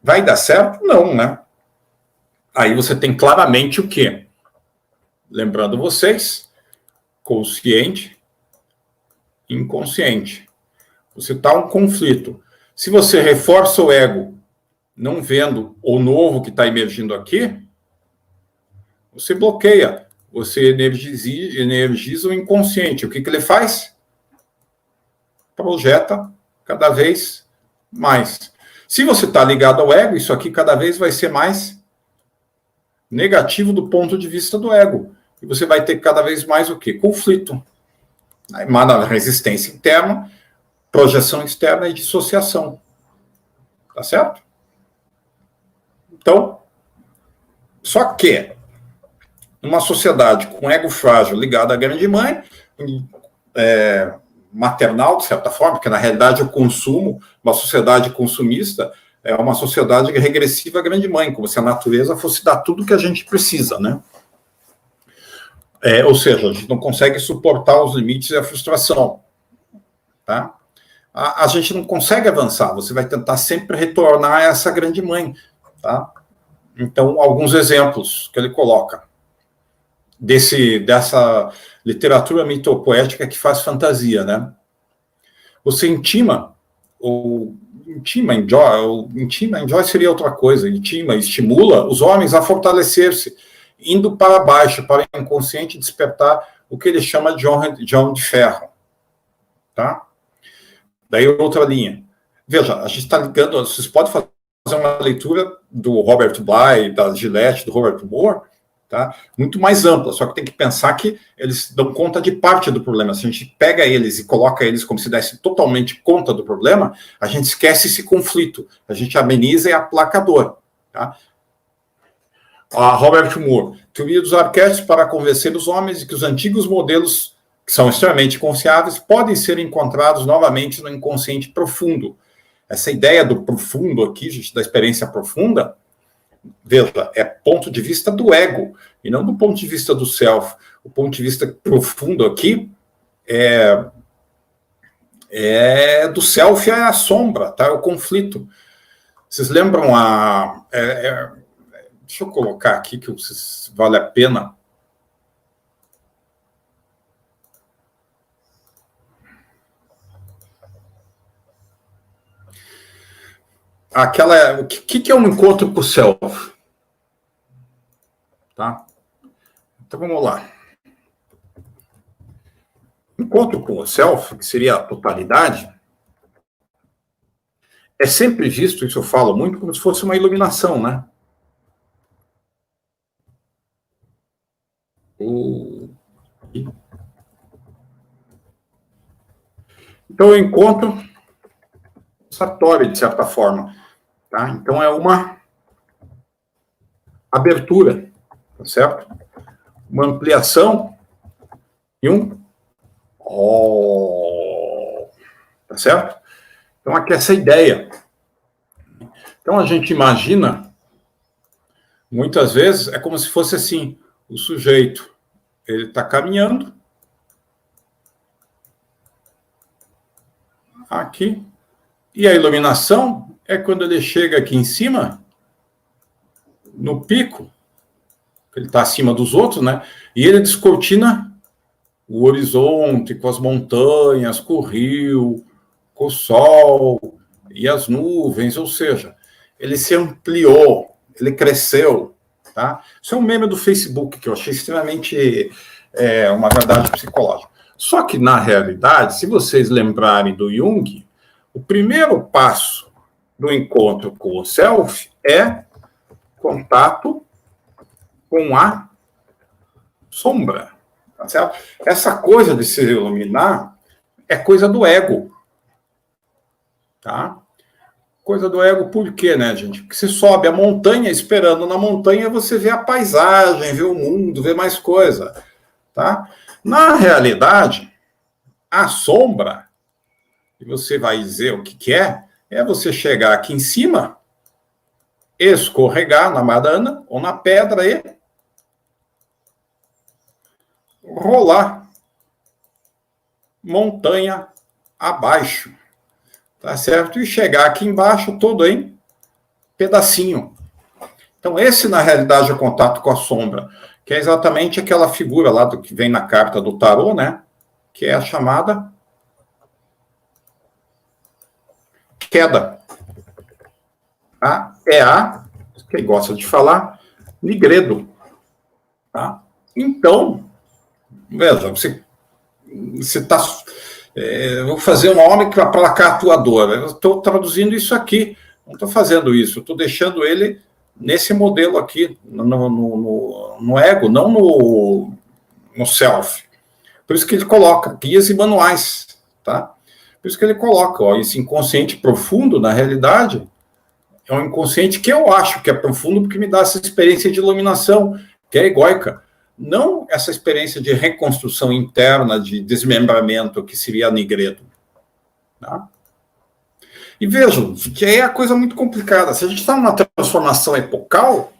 Vai dar certo? Não, né? Aí você tem claramente o quê? Lembrando vocês, consciente, inconsciente. Você está um conflito. Se você reforça o ego, não vendo o novo que está emergindo aqui, você bloqueia, você energiza o inconsciente. O que ele faz? Projeta cada vez mais. Se você está ligado ao ego, isso aqui cada vez vai ser mais negativo do ponto de vista do ego. E você vai ter cada vez mais o quê? Conflito. Emana resistência interna, projeção externa e dissociação. Tá certo? Então, só que numa sociedade com ego frágil ligado à grande mãe, maternal, de certa forma, porque na realidade o consumo, uma sociedade consumista, é uma sociedade regressiva à grande mãe, como se a natureza fosse dar tudo que a gente precisa, né? Ou seja, a gente não consegue suportar os limites e a frustração, tá? A gente não consegue avançar, você vai tentar sempre retornar a essa grande mãe, tá? Então, alguns exemplos que ele coloca dessa literatura mitopoética que faz fantasia, né? Você intima, enjoy seria outra coisa, estimula os homens a fortalecer-se, indo para baixo, para o inconsciente despertar o que ele chama de João de Ferro, tá? Daí outra linha. Veja, a gente está ligando, vocês podem fazer uma leitura do Robert Bly, da Gillette, do Robert Moore, tá? Muito mais ampla, só que tem que pensar que eles dão conta de parte do problema. Se a gente pega eles e coloca eles como se desse totalmente conta do problema, a gente esquece esse conflito, a gente ameniza e aplaca a dor, tá? A Robert Moore, teoria dos arquétipos para convencer os homens de que os antigos modelos, que são extremamente confiáveis, podem ser encontrados novamente no inconsciente profundo. Essa ideia do profundo aqui, gente, da experiência profunda, veja, é ponto de vista do ego, e não do ponto de vista do self. O ponto de vista profundo aqui é do self, é a sombra, tá? É o conflito. Vocês lembram deixa eu colocar aqui que vale a pena. O que é um encontro com o self? Tá? Então vamos lá. Encontro com o self, que seria a totalidade, é sempre visto, isso eu falo muito, como se fosse uma iluminação, né? Então eu encontro satório, de certa forma, tá? Então é uma abertura, tá certo? Uma ampliação e tá certo? Então aqui essa ideia. Então a gente imagina, muitas vezes, é como se fosse assim, o sujeito, ele está caminhando aqui, e a iluminação é quando ele chega aqui em cima, no pico, ele está acima dos outros, né? E ele descortina o horizonte com as montanhas, com o rio, com o sol e as nuvens, ou seja, ele se ampliou, ele cresceu, tá? Isso é um meme do Facebook que eu achei extremamente uma verdade psicológica. Só que, na realidade, se vocês lembrarem do Jung, o primeiro passo do encontro com o self é contato com a sombra. Tá certo? Essa coisa de se iluminar é coisa do ego. Tá? Coisa do ego por quê, né, gente? Porque você sobe a montanha, esperando na montanha, você vê a paisagem, vê o mundo, vê mais coisa. Tá? Na realidade, a sombra, e você vai dizer o que é você chegar aqui em cima, escorregar na marana ou na pedra e rolar montanha abaixo, tá certo? E chegar aqui embaixo todo em pedacinho. Então esse, na realidade, é o contato com a sombra, que é exatamente aquela figura lá do que vem na carta do tarô, né? Que é a chamada queda. Tá? Quem gosta de falar, Nigredo. Tá? Então, veja, você está... vou fazer uma homem para placar a tua dor. Eu estou traduzindo isso aqui, não estou fazendo isso, estou deixando ele nesse modelo aqui, no ego, não no self. Por isso que ele coloca guias e manuais, tá? Por isso que ele coloca, ó, esse inconsciente profundo, na realidade, é um inconsciente que eu acho que é profundo porque me dá essa experiência de iluminação, que é egóica. Não essa experiência de reconstrução interna, de desmembramento, que seria Nigredo. Tá? E vejam, que aí é a coisa muito complicada. Se a gente está numa transformação epocal,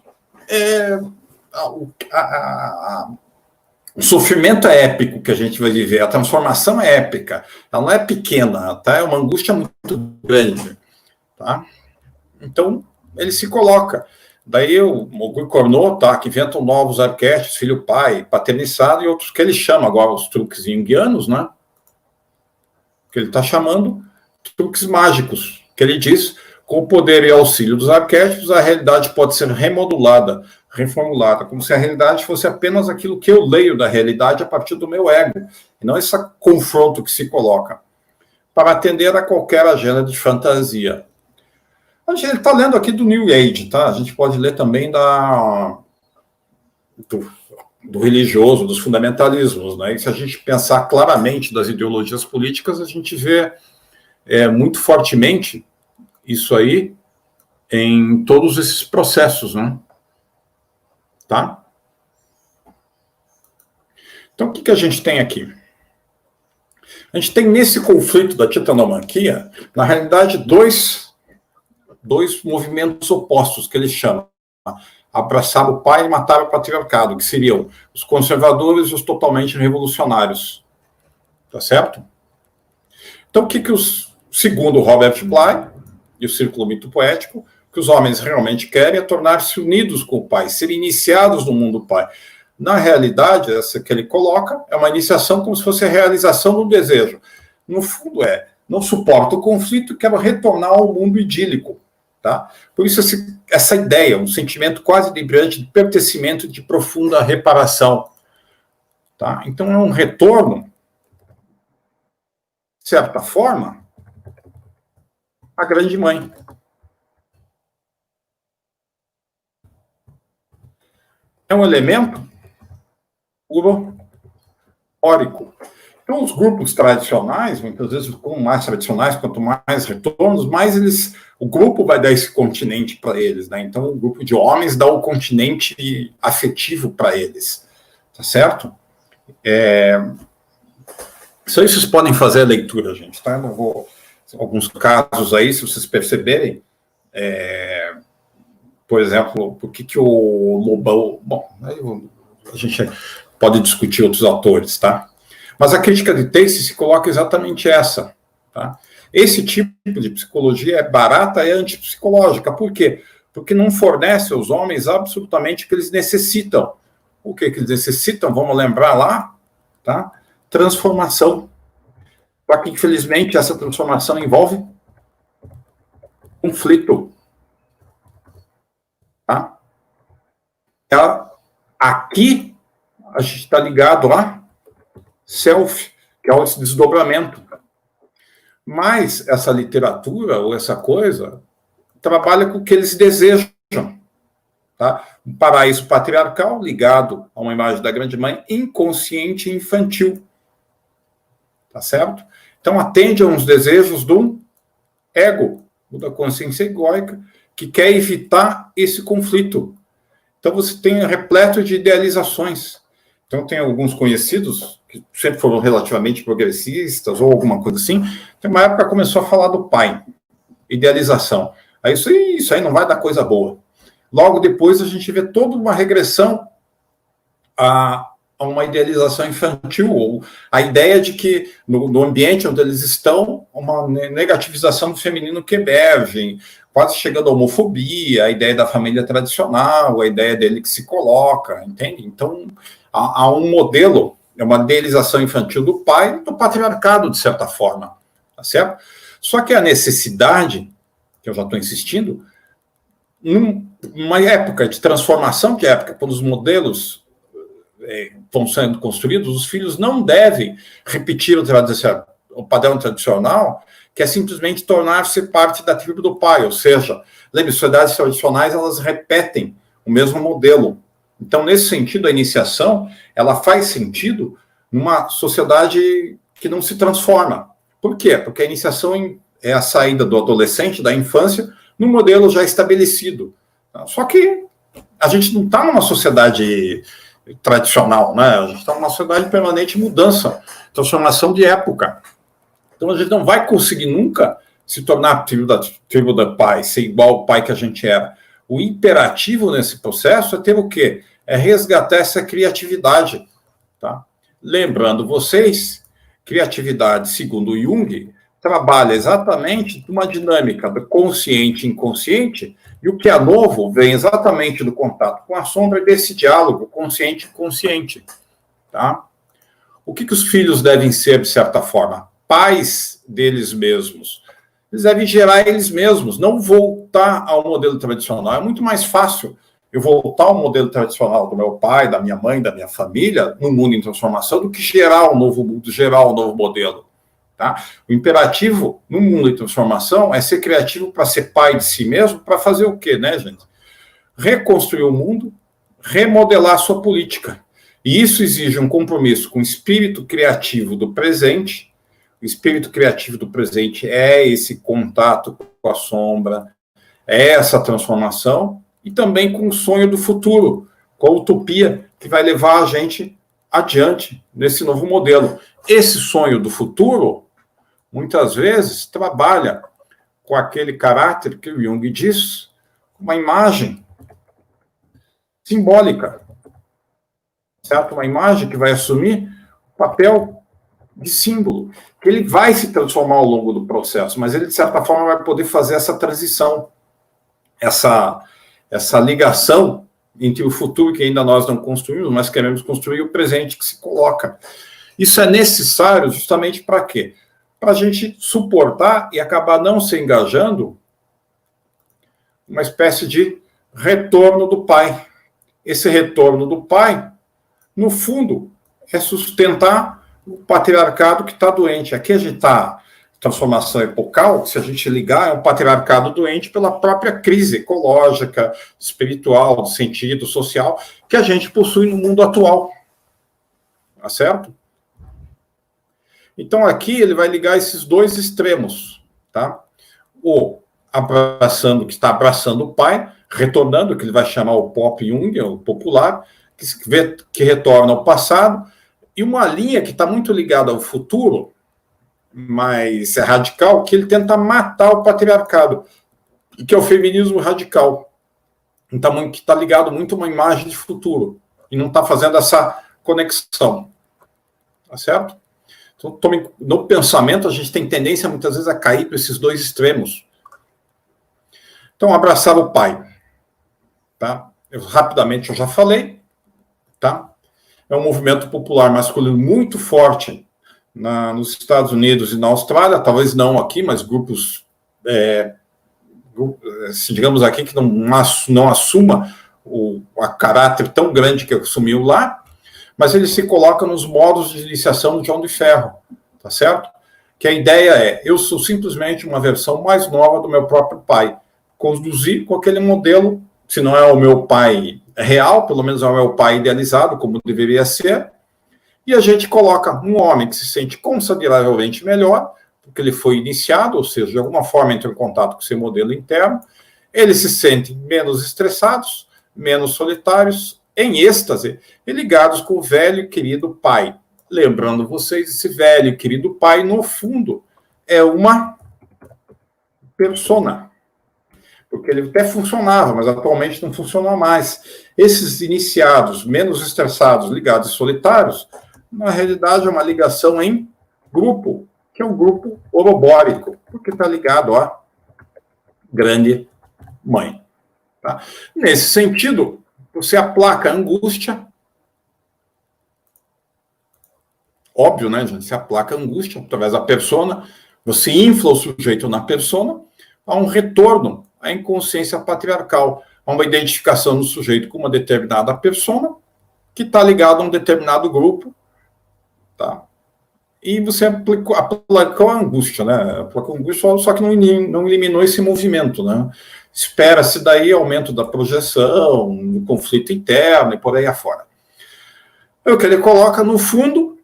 o sofrimento é épico que a gente vai viver, a transformação é épica, ela não é pequena, tá? É uma angústia muito grande. Tá? Então, ele se coloca. Daí o Gui Cornot, tá, que inventam novos arquétipos, filho-pai, paternizado, e outros que ele chama agora os truques junguianos, né? Que ele está chamando truques mágicos, que ele diz, com o poder e auxílio dos arquétipos, a realidade pode ser remodulada, reformulada, como se a realidade fosse apenas aquilo que eu leio da realidade a partir do meu ego, e não esse confronto que se coloca, para atender a qualquer agenda de fantasia. Ele está lendo aqui do New Age, tá? A gente pode ler também do religioso, dos fundamentalismos, né? E se a gente pensar claramente das ideologias políticas, a gente vê muito fortemente isso aí em todos esses processos, né? Tá? Então, o que a gente tem aqui? A gente tem nesse conflito da titanomaquia, na realidade, dois movimentos opostos que ele chama. Abraçar o pai e matar o patriarcado, que seriam os conservadores e os totalmente revolucionários. Tá certo? Então, segundo Robert Bly e o Círculo Mito Poético, que os homens realmente querem é tornar-se unidos com o pai, ser iniciados no mundo pai. Na realidade, essa que ele coloca é uma iniciação como se fosse a realização do desejo. No fundo não suporto o conflito, quero retornar ao mundo idílico. Tá? Por isso essa ideia, um sentimento quase vibrante de pertencimento, de profunda reparação. Tá? Então é um retorno, de certa forma, à grande mãe. É um elemento urórico. Então, os grupos tradicionais, muitas vezes, como mais tradicionais, quanto mais retornos, mais o grupo vai dar esse continente para eles, né? Então, o grupo de homens dá o continente afetivo para eles, tá certo? Só isso vocês podem fazer a leitura, gente, tá? Eu não vou... Alguns casos aí, se vocês perceberem, por exemplo, por que o Lobão... Bom, aí a gente pode discutir outros autores, tá? Mas a crítica de Tace se coloca exatamente essa. Tá? Esse tipo de psicologia é barata e antipsicológica. Por quê? Porque não fornece aos homens absolutamente o que eles necessitam. O que eles necessitam? Vamos lembrar lá? Tá? Transformação. Só que, infelizmente, essa transformação envolve conflito. Tá? Aqui, a gente está ligado a self, que é esse desdobramento. Mas essa literatura, ou essa coisa, trabalha com o que eles desejam. Tá? Um paraíso patriarcal ligado a uma imagem da grande mãe inconsciente e infantil. Tá certo? Então, atende a uns desejos do ego, da consciência egóica, que quer evitar esse conflito. Então, você tem repleto de idealizações. Então, tem alguns conhecidos que sempre foram relativamente progressistas ou alguma coisa assim. Tem uma época que começou a falar do pai, idealização. Aí isso aí não vai dar coisa boa. Logo depois, a gente vê toda uma regressão a uma idealização infantil, ou a ideia de que no ambiente onde eles estão, uma negativização do feminino que emerge, quase chegando à homofobia, a ideia da família tradicional, a ideia dele que se coloca, entende? Então, há um modelo, é uma idealização infantil do pai, do patriarcado, de certa forma, tá certo? Só que a necessidade, que eu já estou insistindo, numa época de transformação, que é a época quando os modelos estão sendo construídos, os filhos não devem repetir o padrão tradicional, que é simplesmente tornar-se parte da tribo do pai, ou seja, lembre, sociedades tradicionais, elas repetem o mesmo modelo. Então, nesse sentido, a iniciação, ela faz sentido numa sociedade que não se transforma. Por quê? Porque a iniciação é a saída do adolescente, da infância, num modelo já estabelecido. Só que a gente não está numa sociedade tradicional, né? A gente está numa sociedade de permanente mudança, transformação de época. Então, a gente não vai conseguir nunca se tornar tribo do pai, ser igual ao pai que a gente era. O imperativo nesse processo é ter o quê? É resgatar essa criatividade. Tá? Lembrando vocês, criatividade, segundo Jung, trabalha exatamente numa dinâmica do consciente e inconsciente, e o que é novo vem exatamente do contato com a sombra e desse diálogo consciente-consciente. Tá? O que os filhos devem ser, de certa forma? Pais deles mesmos. Eles devem gerar eles mesmos, não voltar ao modelo tradicional. É muito mais fácil eu voltar ao modelo tradicional do meu pai, da minha mãe, da minha família, no mundo em transformação, do que gerar um novo mundo, gerar um novo modelo. Tá? O imperativo no mundo em transformação é ser criativo para ser pai de si mesmo, para fazer o quê, né, gente? Reconstruir o mundo, remodelar a sua política. E isso exige um compromisso com o espírito criativo do presente. O espírito criativo do presente é esse contato com a sombra, é essa transformação, e também com o sonho do futuro, com a utopia que vai levar a gente adiante nesse novo modelo. Esse sonho do futuro, muitas vezes, trabalha com aquele caráter que o Jung diz, uma imagem simbólica, certo? Uma imagem que vai assumir o papel de símbolo, que ele vai se transformar ao longo do processo, mas ele, de certa forma, vai poder fazer essa transição, essa ligação entre o futuro que ainda nós não construímos, mas queremos construir, o presente que se coloca. Isso é necessário justamente para quê? Para a gente suportar e acabar não se engajando uma espécie de retorno do pai. Esse retorno do pai, no fundo, é sustentar o patriarcado que está doente. Aqui a gente está transformação epocal, se a gente ligar, é um patriarcado doente pela própria crise ecológica, espiritual, de sentido, social, que a gente possui no mundo atual. Tá certo? Então, aqui ele vai ligar esses dois extremos, tá? O abraçando, que está abraçando o pai, retornando, que ele vai chamar o pop Jung, o popular, que retorna ao passado, e uma linha que está muito ligada ao futuro, mas é radical, que ele tenta matar o patriarcado, que é o feminismo radical. Então, que está ligado muito a uma imagem de futuro, e não está fazendo essa conexão. Tá certo? Então, no pensamento, a gente tem tendência, muitas vezes, a cair para esses dois extremos. Então, abraçar o pai. Tá? Rapidamente, eu já falei. Tá? É um movimento popular masculino muito forte nos Estados Unidos e na Austrália, talvez não aqui, mas grupos, digamos aqui, que não assuma a caráter tão grande que assumiu lá, mas ele se coloca nos modos de iniciação do João de Ferro, tá certo? Que a ideia é, eu sou simplesmente uma versão mais nova do meu próprio pai, conduzir com aquele modelo, se não é o meu pai real, pelo menos é o meu pai idealizado, como deveria ser, e a gente coloca um homem que se sente consideravelmente melhor, porque ele foi iniciado, ou seja, de alguma forma entrou em contato com seu modelo interno, eles se sentem menos estressados, menos solitários, em êxtase, e ligados com o velho e querido pai. Lembrando vocês, esse velho e querido pai, no fundo, é uma persona. Porque ele até funcionava, mas atualmente não funciona mais. Esses iniciados, menos estressados, ligados e solitários, na realidade é uma ligação em grupo, que é um grupo orobórico, porque está ligado à grande mãe. Tá? Nesse sentido, você aplaca a angústia, óbvio, né, gente? Você aplaca a angústia através da persona, Você infla o sujeito na persona, há um retorno à inconsciência patriarcal, há uma identificação do sujeito com uma determinada persona, que está ligado a um determinado grupo, tá? E você aplicou a angústia, né? Aplicou a angústia, só que não eliminou esse movimento, né? Espera-se daí aumento da projeção, do conflito interno e por aí afora. É o que ele coloca no fundo,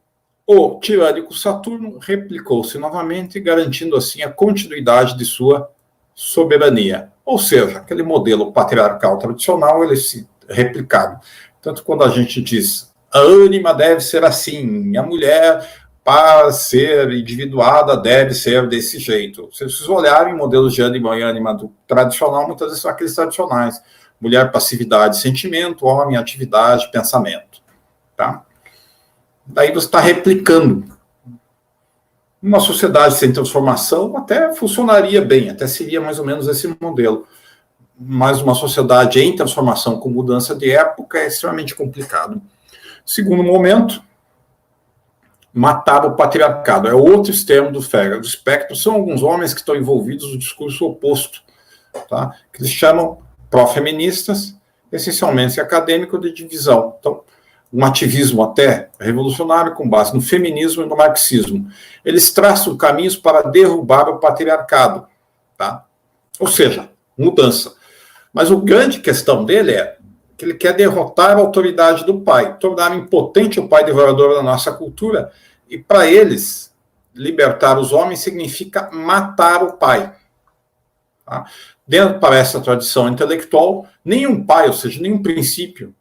o tirânico Saturno replicou-se novamente, garantindo assim a continuidade de sua soberania. Ou seja, aquele modelo patriarcal tradicional, ele se replicado. Tanto quando a gente diz a ânima deve ser assim, a mulher, para ser individuada, deve ser desse jeito. Se vocês olharem modelos de ânima e ânima do tradicional, muitas vezes são aqueles tradicionais. Mulher, passividade, sentimento, homem, atividade, pensamento. Tá? Daí você está replicando. Uma sociedade sem transformação até funcionaria bem, até seria mais ou menos esse modelo. Mas uma sociedade em transformação com mudança de época é extremamente complicado. Segundo momento, matar o patriarcado. É outro extremo do espectro. São alguns homens que estão envolvidos no discurso oposto, tá? Que eles chamam pró-feministas, essencialmente acadêmico de divisão. Então, um ativismo até revolucionário com base no feminismo e no marxismo. Eles traçam caminhos para derrubar o patriarcado, tá? Ou seja, mudança. Mas a grande questão dele é que ele quer derrotar a autoridade do pai, tornar impotente o pai devorador da nossa cultura, e para eles, libertar os homens significa matar o pai. Tá? Dentro para essa tradição intelectual, nenhum pai, ou seja, nenhum princípio,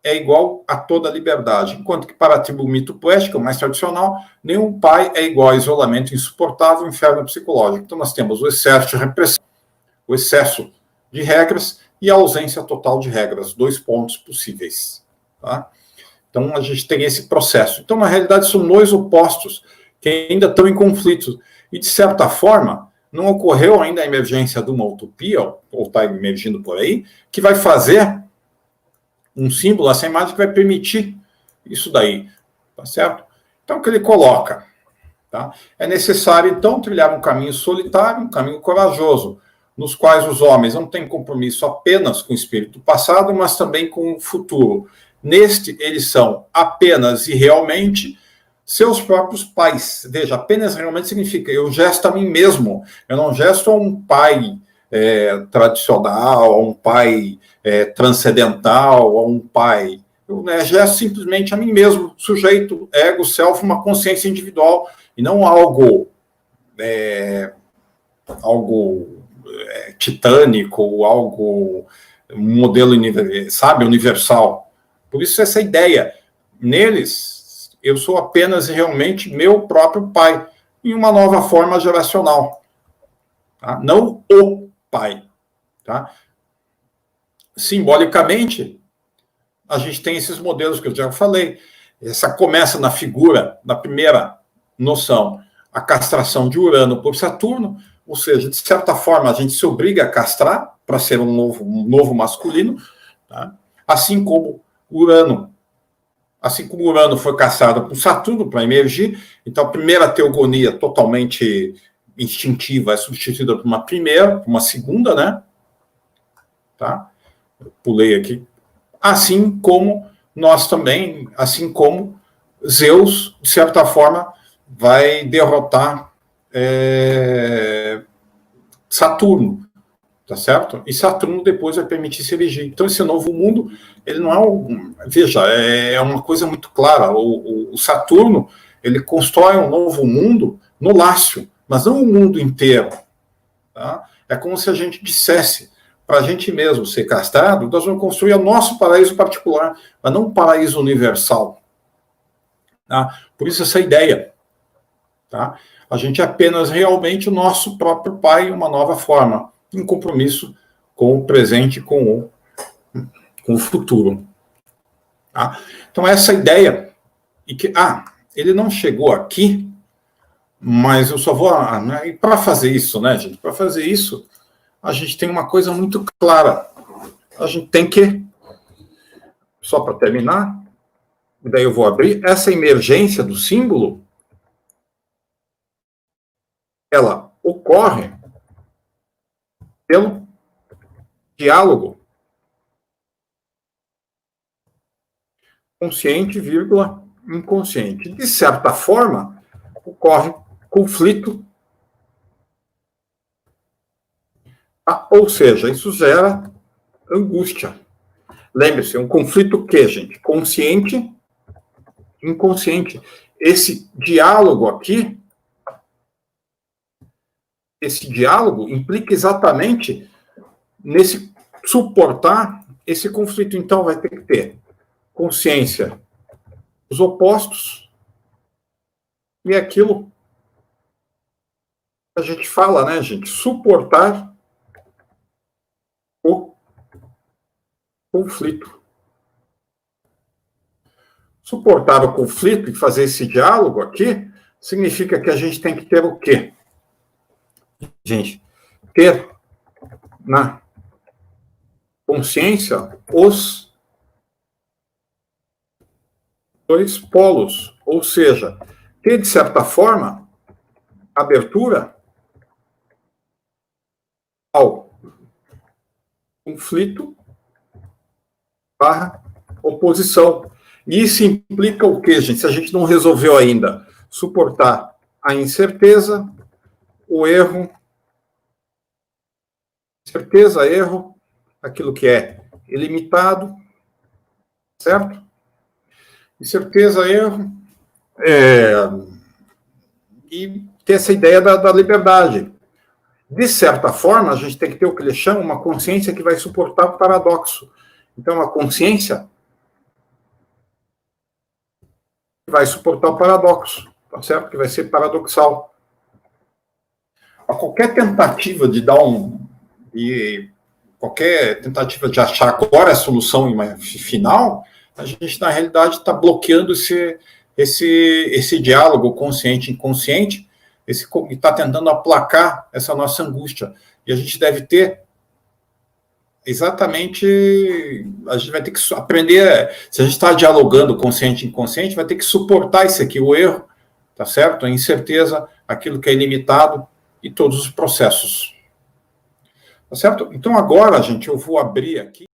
é igual a toda liberdade, enquanto que para a tribo mito poética, o mais tradicional, nenhum pai é igual a isolamento insuportável, inferno psicológico. Então nós temos o excesso de repressão, o excesso de regras e a ausência total de regras, 2 pontos possíveis. Tá? Então, a gente tem esse processo. Então, na realidade, são dois opostos que ainda estão em conflito. E, de certa forma, não ocorreu ainda a emergência de uma utopia, ou está emergindo por aí, que vai fazer um símbolo, essa imagem que vai permitir isso daí. Tá certo? Então, o que ele coloca? Tá? É necessário, então, trilhar um caminho solitário, um caminho corajoso, nos quais os homens não têm compromisso apenas com o espírito passado, mas também com o futuro. Neste, eles são apenas e realmente seus próprios pais. Veja, apenas realmente significa eu gesto a mim mesmo, eu não gesto a um pai tradicional, a um pai transcendental, a um pai. Eu gesto simplesmente a mim mesmo, sujeito, ego, self, uma consciência individual, e não algo titânico, algo, um modelo, sabe, universal. Por isso essa ideia, neles, eu sou apenas realmente meu próprio pai, em uma nova forma geracional. Tá? Não o pai. Tá? Simbolicamente, a gente tem esses modelos que eu já falei. Essa começa na figura, na primeira noção, a castração de Urano por Saturno, ou seja, de certa forma, a gente se obriga a castrar para ser um novo masculino, tá? Assim como Urano foi castrado por Saturno para emergir, então a primeira teogonia totalmente instintiva é substituída por uma segunda, né? Tá? Eu pulei aqui. Assim como nós também, assim como Zeus, de certa forma, vai derrotar Saturno, tá certo? E Saturno depois vai permitir se eleger. Então, esse novo mundo, ele não é veja, é uma coisa muito clara. O Saturno, ele constrói um novo mundo no Lácio, mas não o mundo inteiro. Tá? É como se a gente dissesse, para a gente mesmo ser castrado, nós vamos construir o nosso paraíso particular, mas não um paraíso universal. Tá? Por isso essa ideia. Tá? A gente é apenas realmente o nosso próprio pai, uma nova forma, em compromisso com o presente, com o futuro. Tá? Então, essa ideia, e que, ele não chegou aqui, mas eu só vou... E para fazer isso, né, gente? Para fazer isso, a gente tem uma coisa muito clara. A gente tem que, só para terminar, e daí eu vou abrir, essa emergência do símbolo, ela ocorre pelo diálogo consciente, vírgula, inconsciente. De certa forma, ocorre conflito, ou seja, isso gera angústia. Lembre-se, um conflito o quê, gente? Consciente, inconsciente. Esse diálogo aqui, esse diálogo implica exatamente nesse suportar esse conflito. Então, vai ter que ter consciência dos opostos e aquilo que a gente fala, né, gente? Suportar o conflito. Suportar o conflito e fazer esse diálogo aqui significa que a gente tem que ter o quê? Gente, ter na consciência os dois polos, ou seja, ter, de certa forma, abertura ao conflito barra oposição. E isso implica o quê, gente? Se a gente não resolveu ainda, suportar a incerteza, o erro, certeza, erro, aquilo que é ilimitado, certo? Incerteza, erro, e ter essa ideia da liberdade. De certa forma, a gente tem que ter o que eles chamam uma consciência que vai suportar o paradoxo. Então, a consciência vai suportar o paradoxo, tá certo? Que vai ser paradoxal. A qualquer tentativa de dar qualquer tentativa de achar agora a solução final, a gente, na realidade, está bloqueando esse diálogo consciente-inconsciente, e está tentando aplacar essa nossa angústia. E a gente deve ter exatamente, a gente vai ter que aprender, se a gente está dialogando consciente e inconsciente, vai ter que suportar isso aqui, o erro, tá certo? A incerteza, aquilo que é ilimitado e todos os processos. Tá certo? Então agora, gente, eu vou abrir aqui